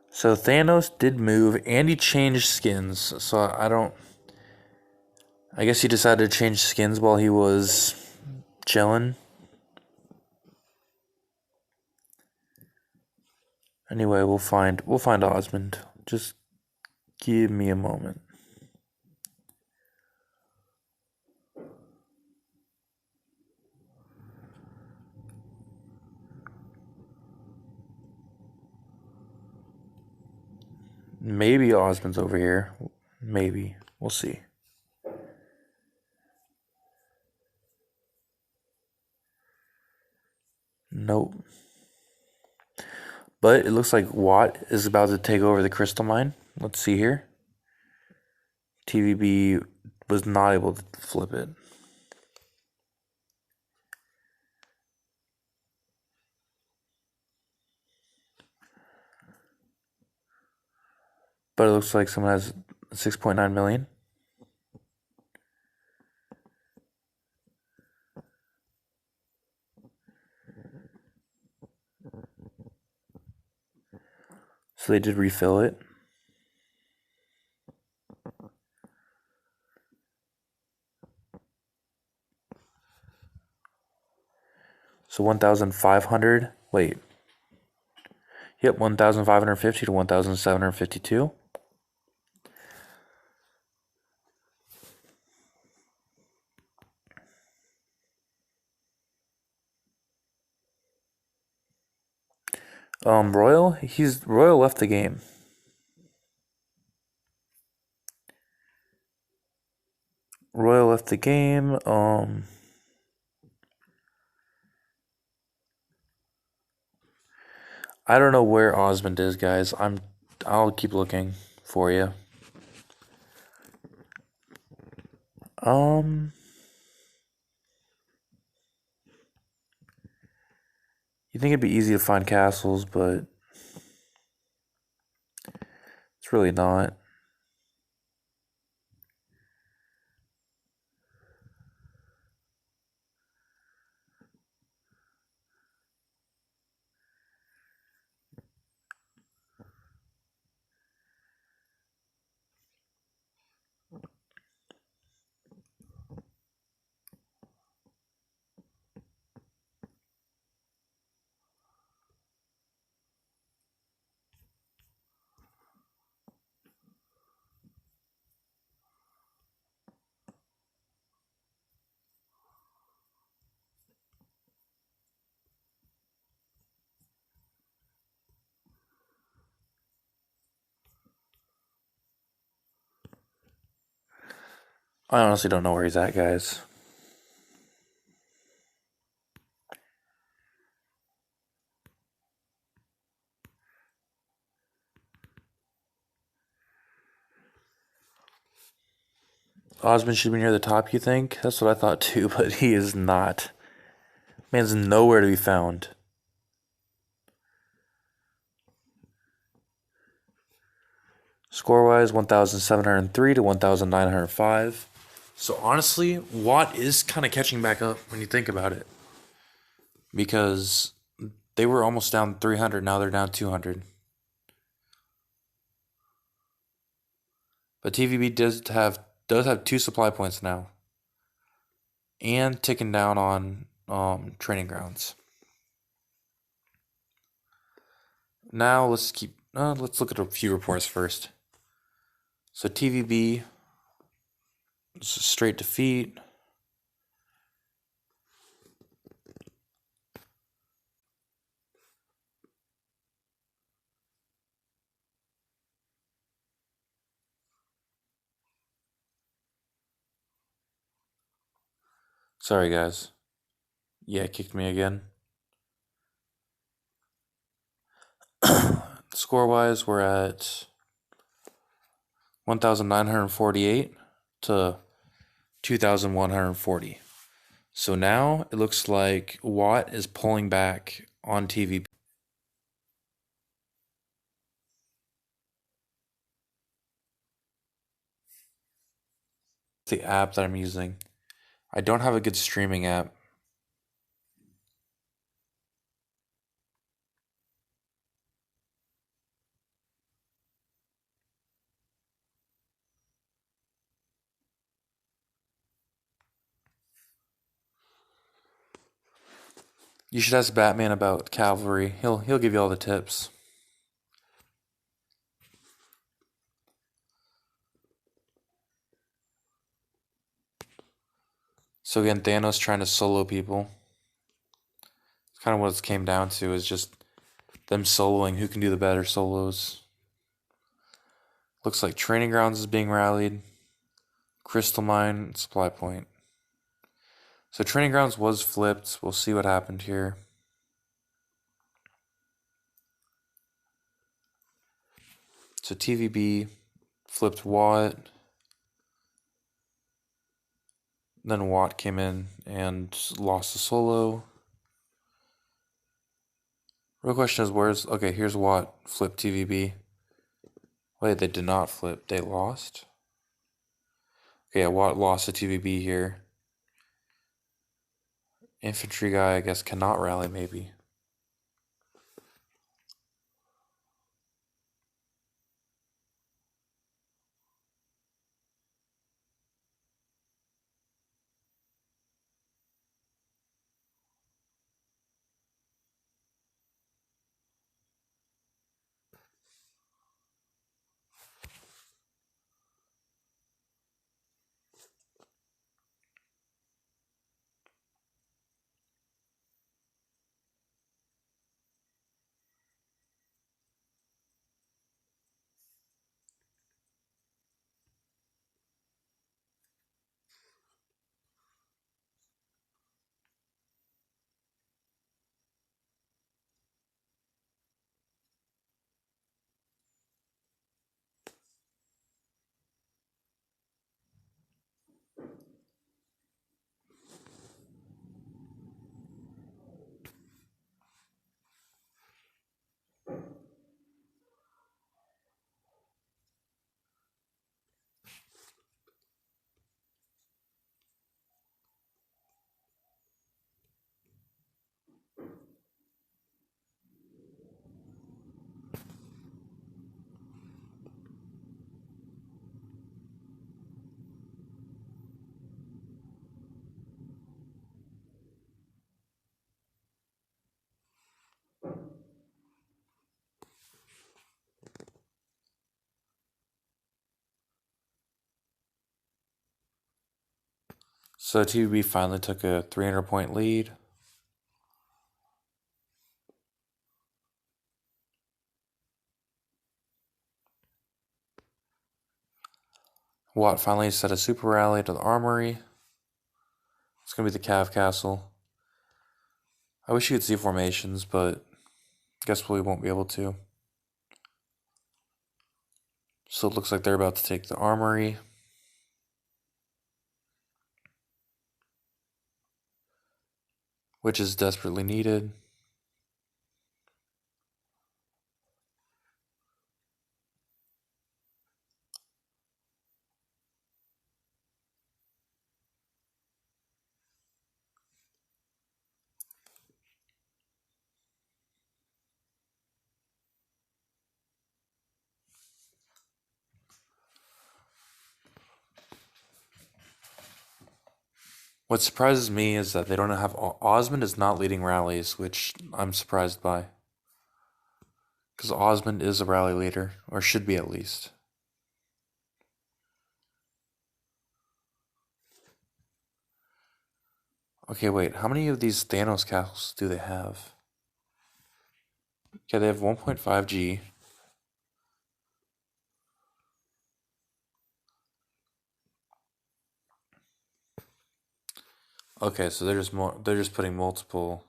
So Thanos did move and he changed skins. So I guess he decided to change skins while he was chilling. Anyway, we'll find Osmond. Just give me a moment. Maybe Osmond's over here. Maybe. We'll see. Nope. But it looks like Watt is about to take over the Crystal Mine. Let's see here. TVB was not able to flip it. But it looks like someone has 6.9 million. So they did refill it. So 1,500. Wait. Yep, 1,550 to 1,752. Royal left the game. Royal left the game. I don't know where Osmond is, guys. I'll keep looking for you. You think it'd be easy to find castles, but it's really not. I honestly don't know where he's at, guys. Osmond should be near the top, you think? That's what I thought too, but he is not. Man's nowhere to be found. Score-wise, 1,703 to 1,905. So honestly, Watt is kind of catching back up when you think about it. Because they were almost down 300, now they're down 200. But TVB does have 2 supply points now. And ticking down on training grounds. Now let's look at a few reports first. So TVB, it's a straight defeat. Sorry, guys. Yeah, it kicked me again. Score-wise, we're at 1,948 to 2,140. So now it looks like Watt is pulling back on TVB. The app that I'm using. I don't have a good streaming app. You should ask Batman about cavalry. He'll give you all the tips. So again, Thanos trying to solo people. It's kind of what it came down to, is just them soloing. Who can do the better solos? Looks like Training Grounds is being rallied. Crystal Mine, Supply Point. So Training Grounds was flipped. We'll see what happened here. So TVB flipped Watt. Then Watt came in and lost the solo. Real question is okay, here's Watt flipped TVB. Wait, they did not flip. They lost? Okay, yeah, Watt lost to TVB here. Infantry guy, I guess, cannot rally, maybe. So TVB finally took a 300-point lead. Watt finally set a super rally to the armory. It's going to be the Cav Castle. I wish you could see formations, but guess we won't be able to. So it looks like they're about to take the armory. Which is desperately needed. What surprises me is that they don't have Osmond is not leading rallies, which I'm surprised by. Because Osmond is a rally leader, or should be at least. Okay, wait, how many of these Thanos castles do they have? Okay, they have 1.5G. Okay, so they're just putting multiple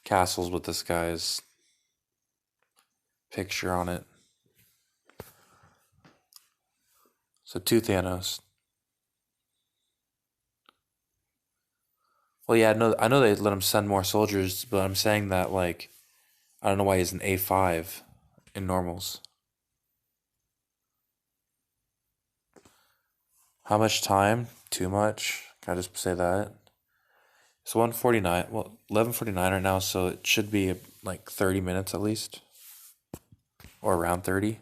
castles with this guy's picture on it. So 2 Thanos. Well, yeah, I know they let him send more soldiers, but I'm saying that like I don't know why he's an A5 in normals. How much time? Too much. Can I just say that? It's 1:49. Well, 11:49 right now, so it should be like 30 minutes at least, or around 30.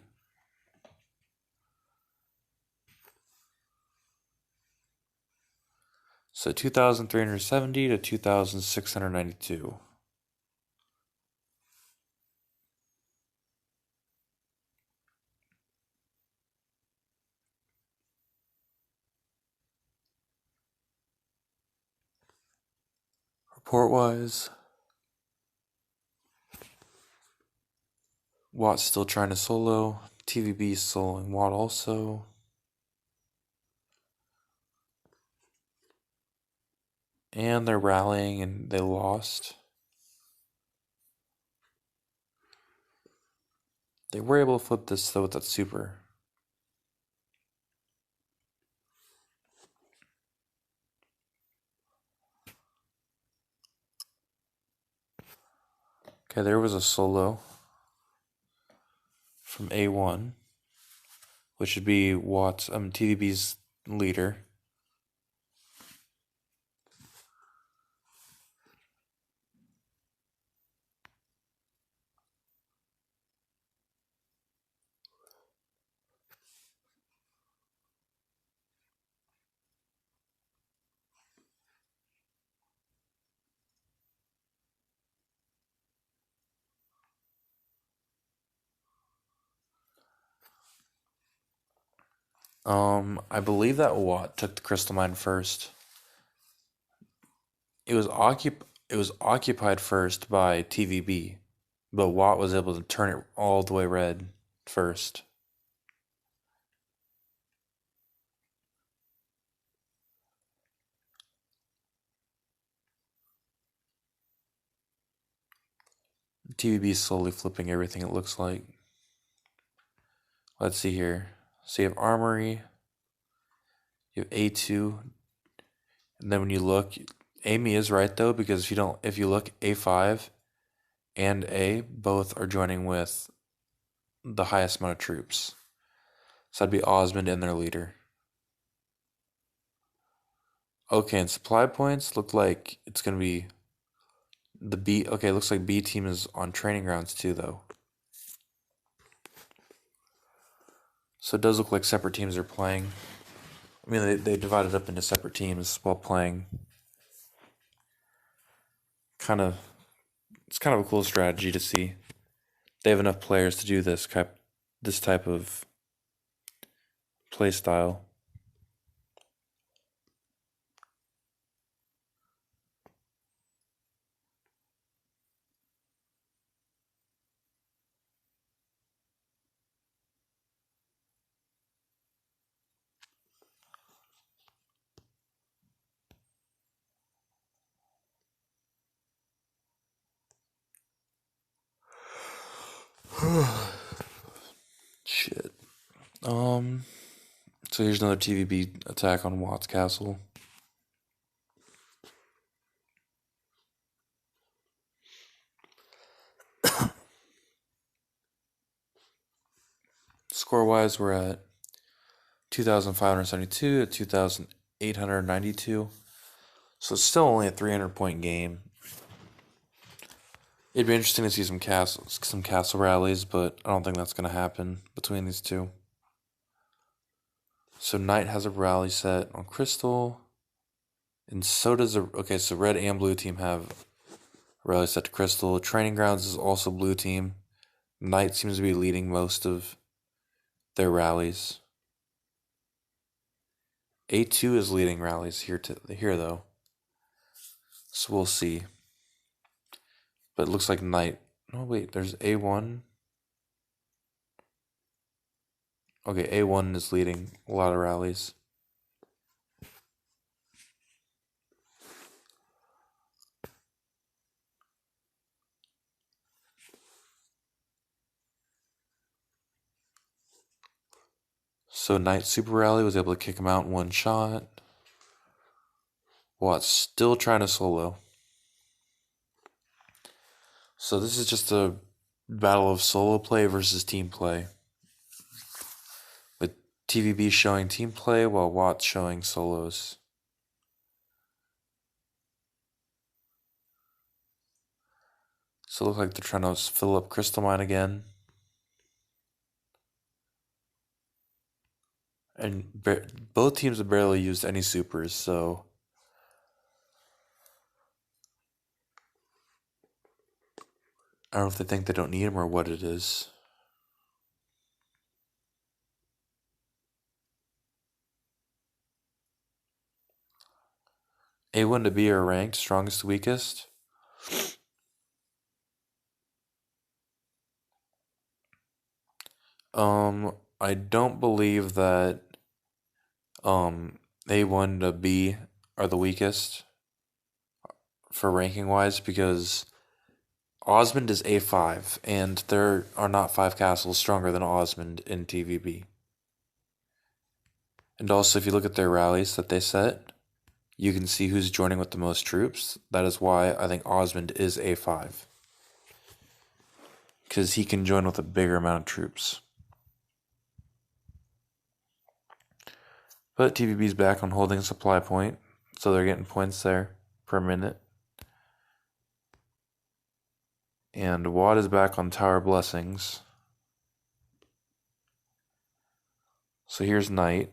So 2,370 to 2,692. Report wise, Watt's still trying to solo. TVB soloing Watt also. And they're rallying and they lost. They were able to flip this though with that super. Okay, there was a solo from A1, which would be Watt's TVB's leader. I believe that Watt took the crystal mine first. It was occupied first by TVB, but Watt was able to turn it all the way red first. TVB is slowly flipping everything, it looks like. Let's see here. So you have Armory, you have A2, and then when you look, Amy is right though, because if you look, A5 and A both are joining with the highest amount of troops. So that'd be Osmond and their leader. Okay, and supply points look like it's gonna be The B, okay, it looks like B team is on training grounds too, though. So it does look like separate teams are playing. I mean, they divided up into separate teams while playing. Kind of, it's kind of a cool strategy to see. They have enough players to do this type of play style. Shit. So here's another TVB attack on Watts Castle. Score-wise, we're at 2,572 to 2,892. So it's still only a 300-point game. It'd be interesting to see some castle rallies, but I don't think that's going to happen between these two. So Knight has a rally set on Crystal, and so does okay. So red and blue team have a rally set to Crystal. Training Grounds is also blue team. Knight seems to be leading most of their rallies. A2 is leading rallies here though. So we'll see. But it looks like Knight. Oh wait, there's A1. Okay, A1 is leading a lot of rallies. So Knight Super Rally was able to kick him out in one shot. Watt's still trying to solo. So this is just a battle of solo play versus team play. With TVB showing team play while Watt showing solos. So it looks like they're trying to fill up Crystal Mine again. And both teams have barely used any supers, so I don't know if they think they don't need them or what it is. A1 to B are ranked strongest to weakest. I don't believe that A1 to B are the weakest for ranking wise because Osmond is A5 and there are not 5 castles stronger than Osmond in TVB. And also if you look at their rallies that they set, you can see who's joining with the most troops. That is why I think Osmond is A5. Because he can join with a bigger amount of troops. But TVB's back on holding supply point, so they're getting points there per minute. And Watt is back on Tower Blessings. So here's Knight.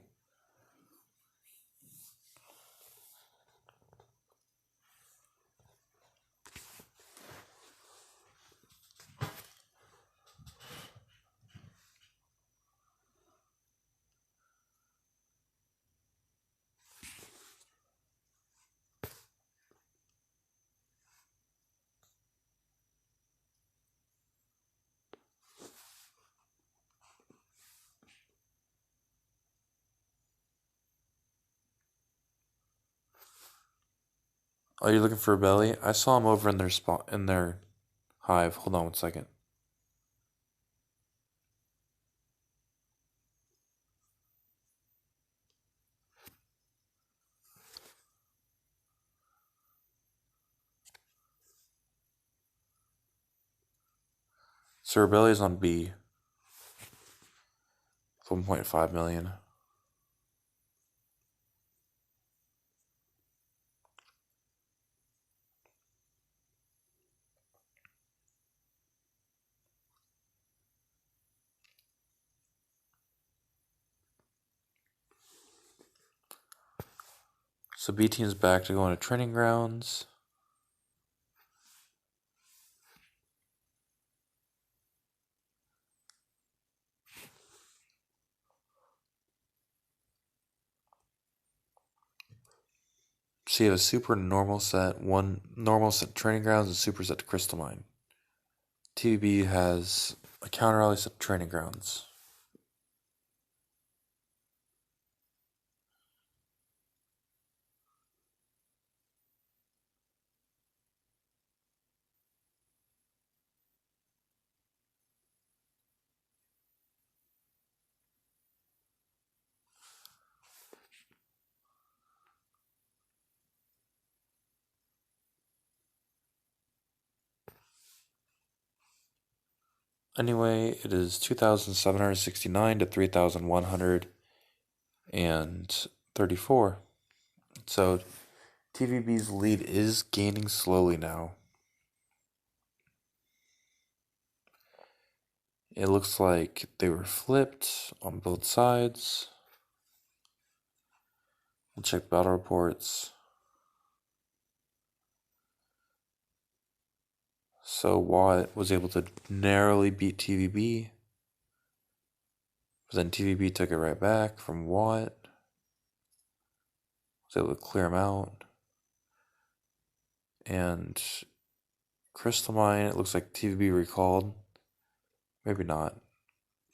Oh, you're looking for a belly? I saw him over in their spot in their hive. Hold on 1 second. So Rebellion is on B. 1.5 million. So B team's back to go into training grounds. So you have a super normal set, one normal set training grounds, and super set to crystal mine. TVB has a counter rally set to training grounds. Anyway, it is 2,769 to 3,134. So TVB's lead is gaining slowly now. It looks like they were flipped on both sides. We'll check battle reports. So Watt was able to narrowly beat TVB. But then TVB took it right back from Watt. Was able to clear him out. And Crystal Mine, it looks like TVB recalled. Maybe not.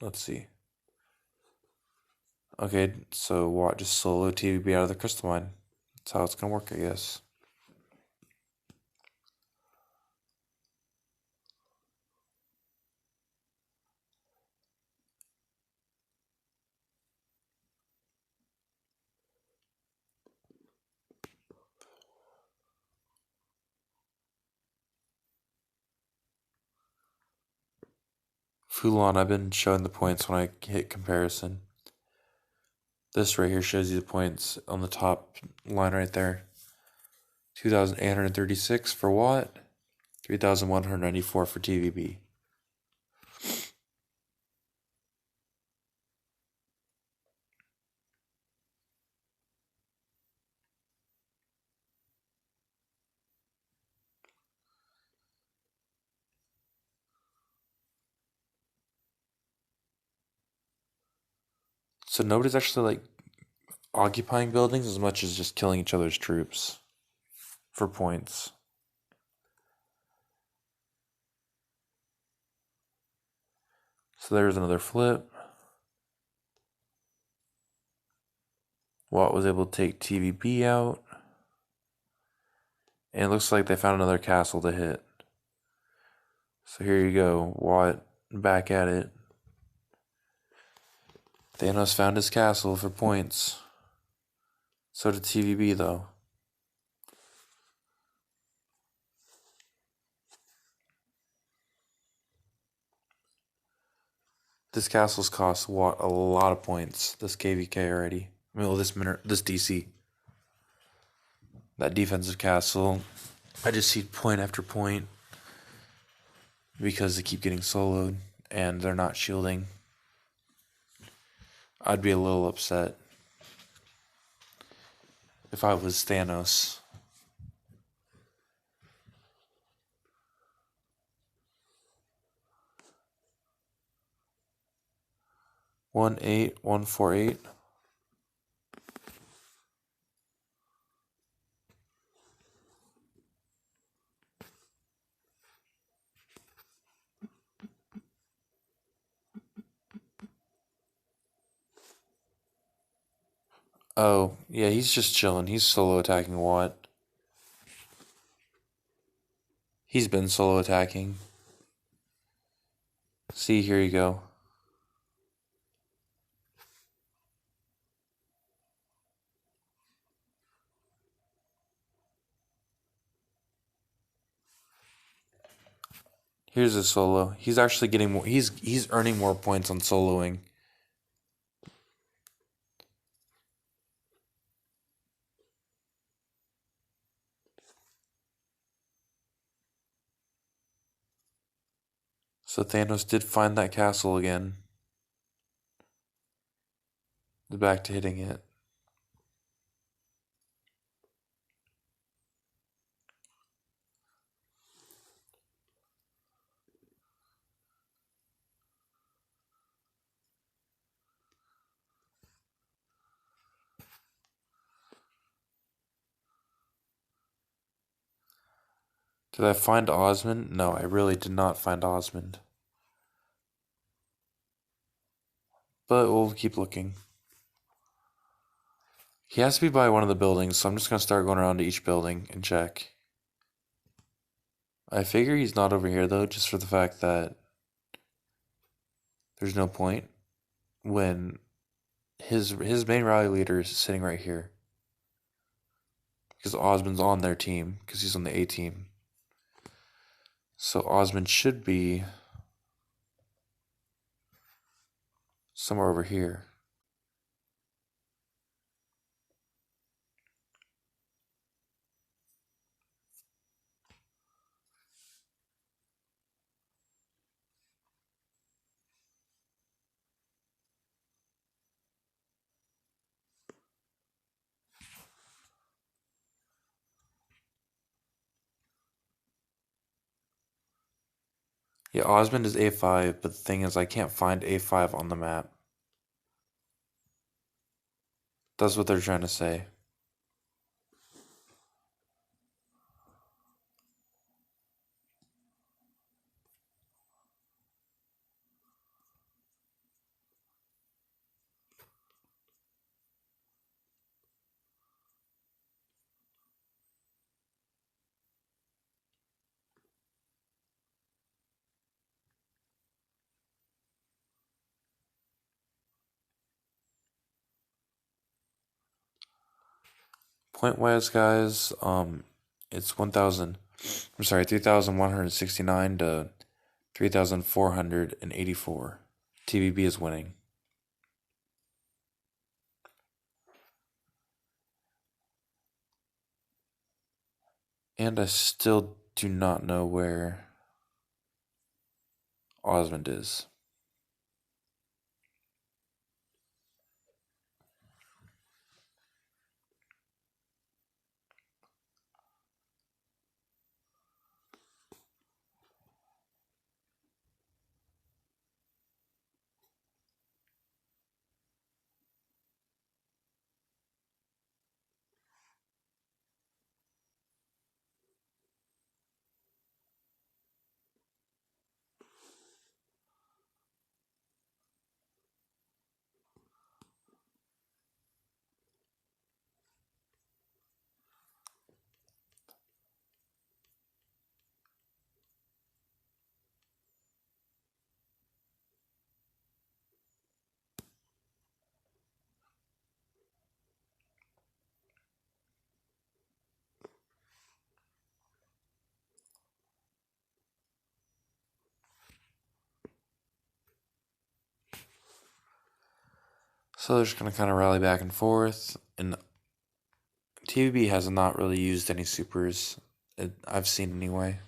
Let's see. Okay, so Watt just solo TVB out of the Crystal Mine. That's how it's gonna work, I guess. Fulon, I've been showing the points when I hit comparison. This right here shows you the points on the top line right there. 2,836 for Watt, 3,194 for TVB. So nobody's actually like occupying buildings as much as just killing each other's troops for points. So there's another flip. Watt was able to take TVB out. And it looks like they found another castle to hit. So here you go, Watt back at it. Thanos found his castle for points. So did TVB though. This castle's cost Watt a lot of points. This KVK already. Well, this DC. That defensive castle. I just see point after point because they keep getting soloed and they're not shielding. I'd be a little upset if I was Thanos. One 148. Oh, yeah, he's just chilling. He's solo attacking Watt. He's been solo attacking. See, here you go. Here's a solo. He's actually getting more. He's earning more points on soloing. So Thanos did find that castle again. Back to hitting it. Did I find Osmond? No, I really did not find Osmond. But we'll keep looking. He has to be by one of the buildings, so I'm just going to start going around to each building and check. I figure he's not over here, though, just for the fact that there's no point when his main rally leader is sitting right here. Because Osmond's on their team, because he's on the A team. So Osmond should be somewhere over here. Yeah, Osmond is A5, but the thing is I can't find A5 on the map. That's what they're trying to say. Point wise, guys, it's 3,169 to 3,484. TVB is winning. And I still do not know where Osmond is. So they're just going to kind of rally back and forth. And TVB has not really used any supers, I've seen anyway.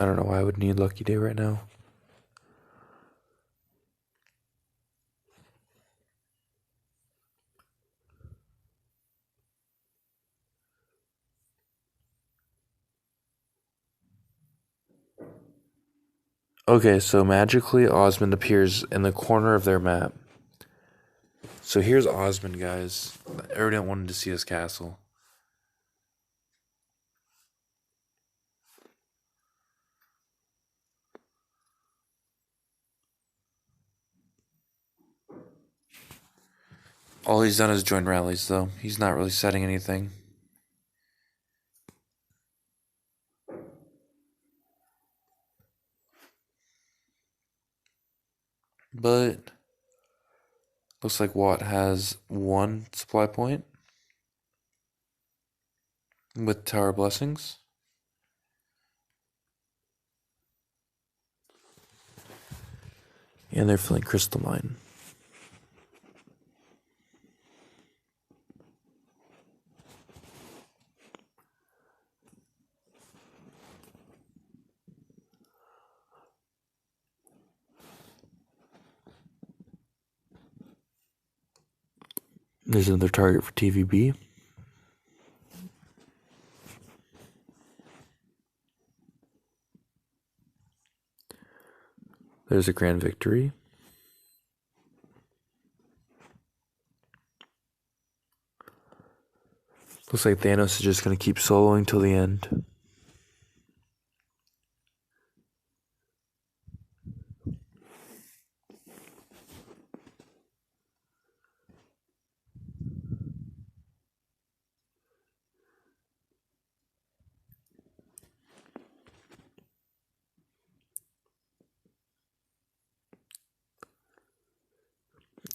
I don't know why I would need Lucky Day right now. Okay, so magically Osmond appears in the corner of their map. So here's Osmond, guys. Everyone wanted to see his castle. All he's done is join rallies, though. He's not really setting anything. But looks like Watt has one supply point with Tower Blessings. And they're filling Crystal Mine. There's another target for TVB. There's a grand victory. Looks like Thanos is just going to keep soloing till the end.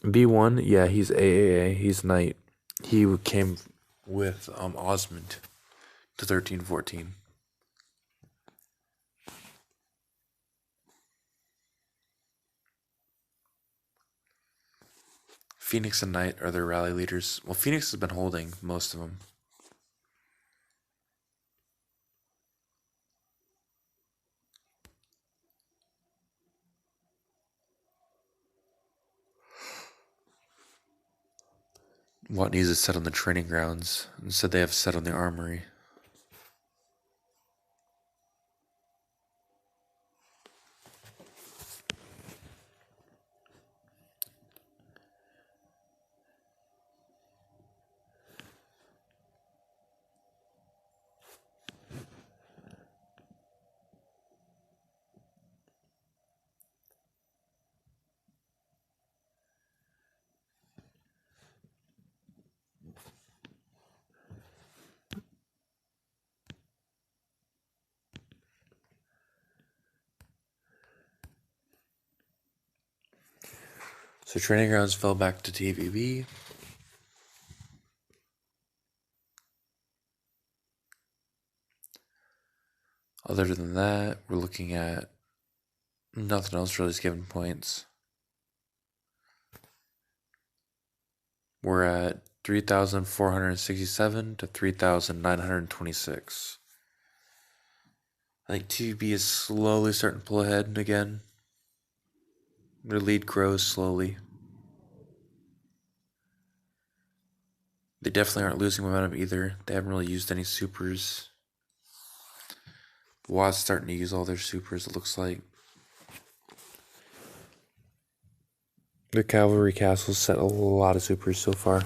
B1, yeah, he's AAA. He's Knight. He came with Osmond to 13-14. Phoenix and Knight are their rally leaders. Well, Phoenix has been holding most of them. Watt needs to set on the training grounds. Instead, they have set on the armory. So training grounds fell back to TVB. Other than that, we're looking at nothing else really is given points. We're at 3,467 to 3,926. I think TVB is slowly starting to pull ahead again. Their lead grows slowly. They definitely aren't losing momentum either. They haven't really used any supers. Watt's starting to use all their supers, it looks like. The Cavalry Castles set a lot of supers so far.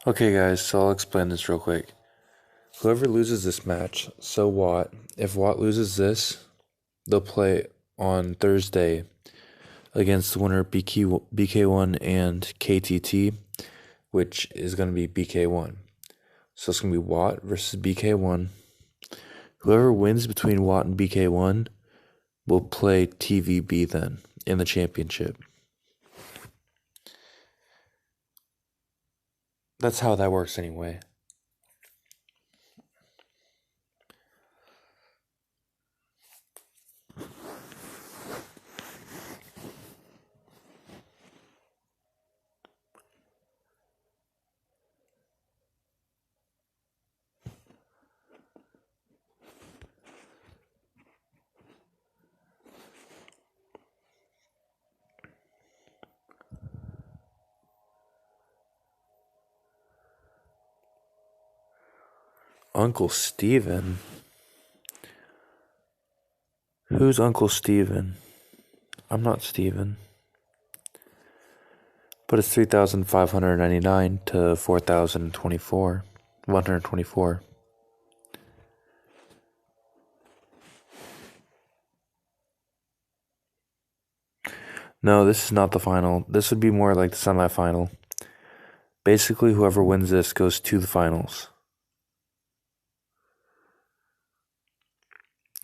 Okay guys, so I'll explain this real quick. Whoever loses this match, so Watt, if Watt loses this, they'll play on Thursday against the winner of BK1 and KTT, which is going to be BK1. So it's going to be Watt versus BK1. Whoever wins between Watt and BK1 will play TVB then in the championship. That's how that works anyway. Uncle Steven? Who's Uncle Steven? I'm not Steven. But it's 3,599 to 4,024. 124. No, this is not the final. This would be more like the semifinal. Basically, whoever wins this goes to the finals.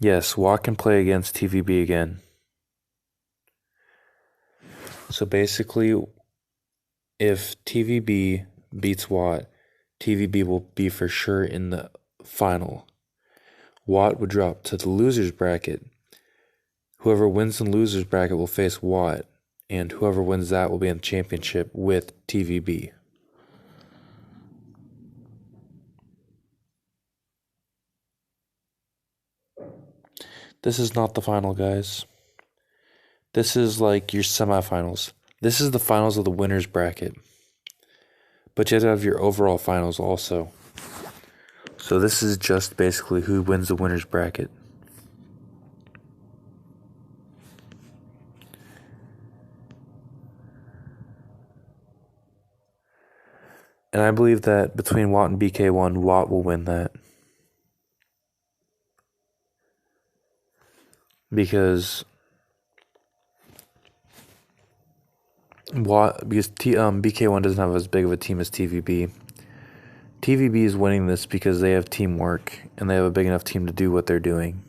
Yes, WAT can play against TVB again. So basically, if TVB beats WAT, TVB will be for sure in the final. WAT would drop to the losers bracket. Whoever wins the losers bracket will face WAT, and whoever wins that will be in the championship with TVB. This is not the final, guys. This is like your semifinals. This is the finals of the winners bracket. But you have to have your overall finals also. So this is just basically who wins the winners bracket. And I believe that between WAT and BK1, WAT will win that. Because BK1 doesn't have as big of a team as TVB. TVB is winning this because they have teamwork and they have a big enough team to do what they're doing.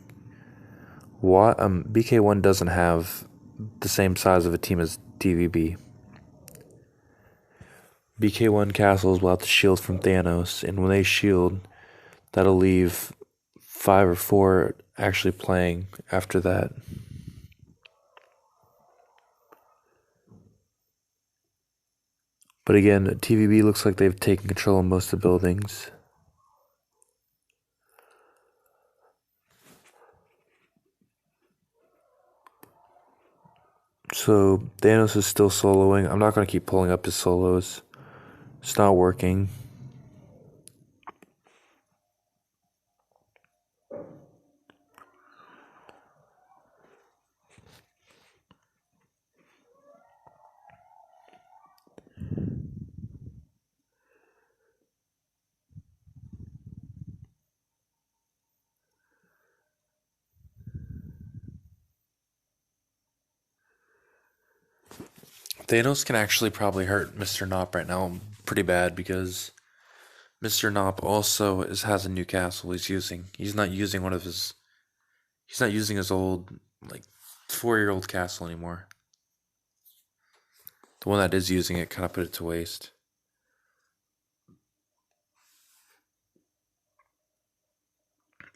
BK1 doesn't have the same size of a team as TVB. BK1 castles will have to shield from Thanos, and when they shield, that'll leave 5 or 4 actually playing after that. But again, TVB looks like they've taken control of most of the buildings. So Thanos is still soloing. I'm not going to keep pulling up his solos. It's not working. Thanos can actually probably hurt Mr. Nop right now pretty bad because Mr. Nop also has a new castle he's using. He's not using his old, like, 4-year-old castle anymore. The one that is using it kind of put it to waste.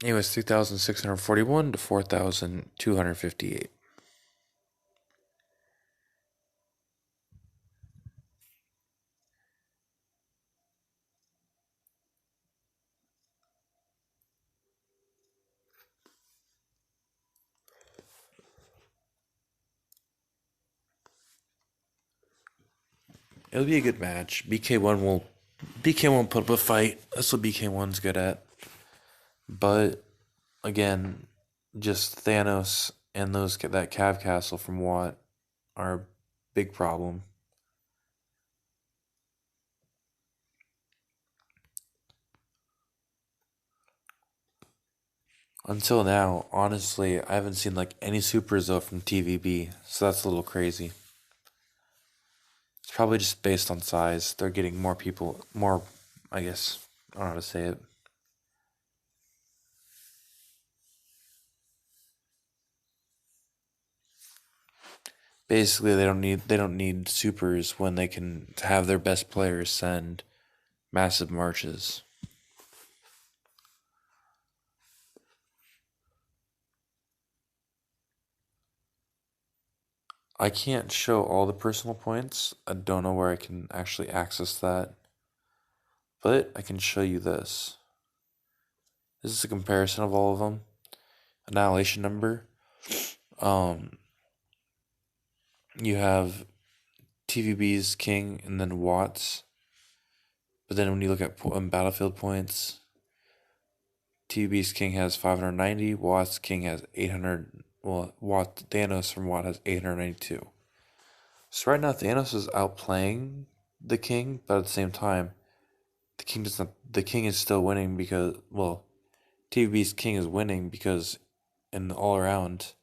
Anyways, 3,641 to 4,258. It'll be a good match. BK1 won't put up a fight. That's what BK1's good at. But again, just Thanos and that Cav Castle from WAT are a big problem. Until now, honestly, I haven't seen like any supers though from TVB, so that's a little crazy. It's probably just based on size. They're getting more people, I guess, I don't know how to say it. Basically, they don't need supers when they can have their best players send massive marches. I can't show all the personal points. I don't know where I can actually access that. But I can show you this. This is a comparison of all of them. Annihilation number. You have TVB's King and then Watts. But then when you look at battlefield points, TVB's King has 590. Watt's King has 800. Well, Thanos from Watt has 892. So right now Thanos is outplaying the King, but at the same time, the King is still winning because, well, TVB's King is winning because in the all around,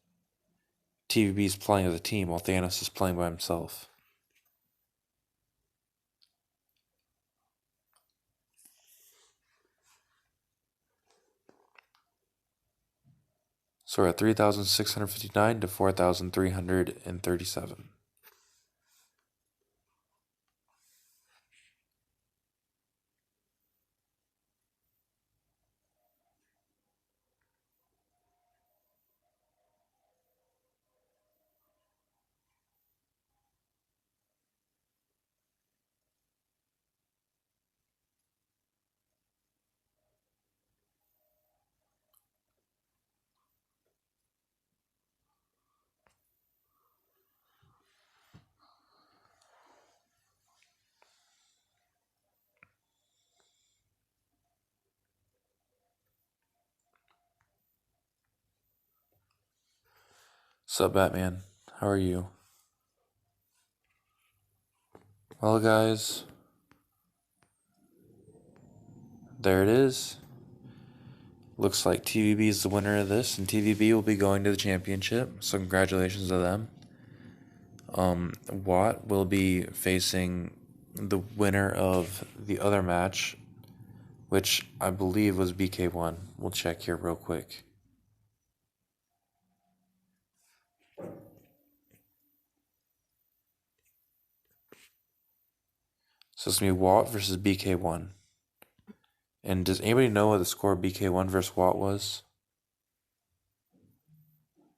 TVB's playing as a team while Thanos is playing by himself. So we're at 3,659 to 4,337. Sup, Batman? How are you? Well, guys, there it is. Looks like TVB is the winner of this, and TVB will be going to the championship. So congratulations to them. Watt will be facing the winner of the other match, which I believe was BK1. We'll check here real quick. So it's going to be Watt versus BK1. And does anybody know what the score of BK1 versus Watt was?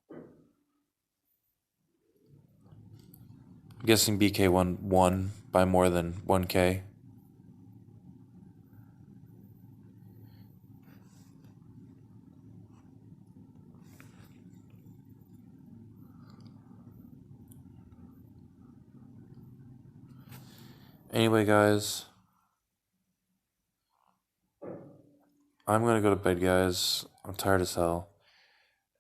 I'm guessing BK1 won by more than 1K. Anyway, guys, I'm gonna go to bed, guys. I'm tired as hell.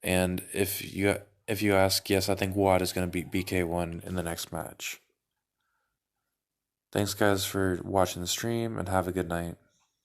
And if you ask, yes, I think Watt is gonna beat BK1 in the next match. Thanks, guys, for watching the stream, and have a good night.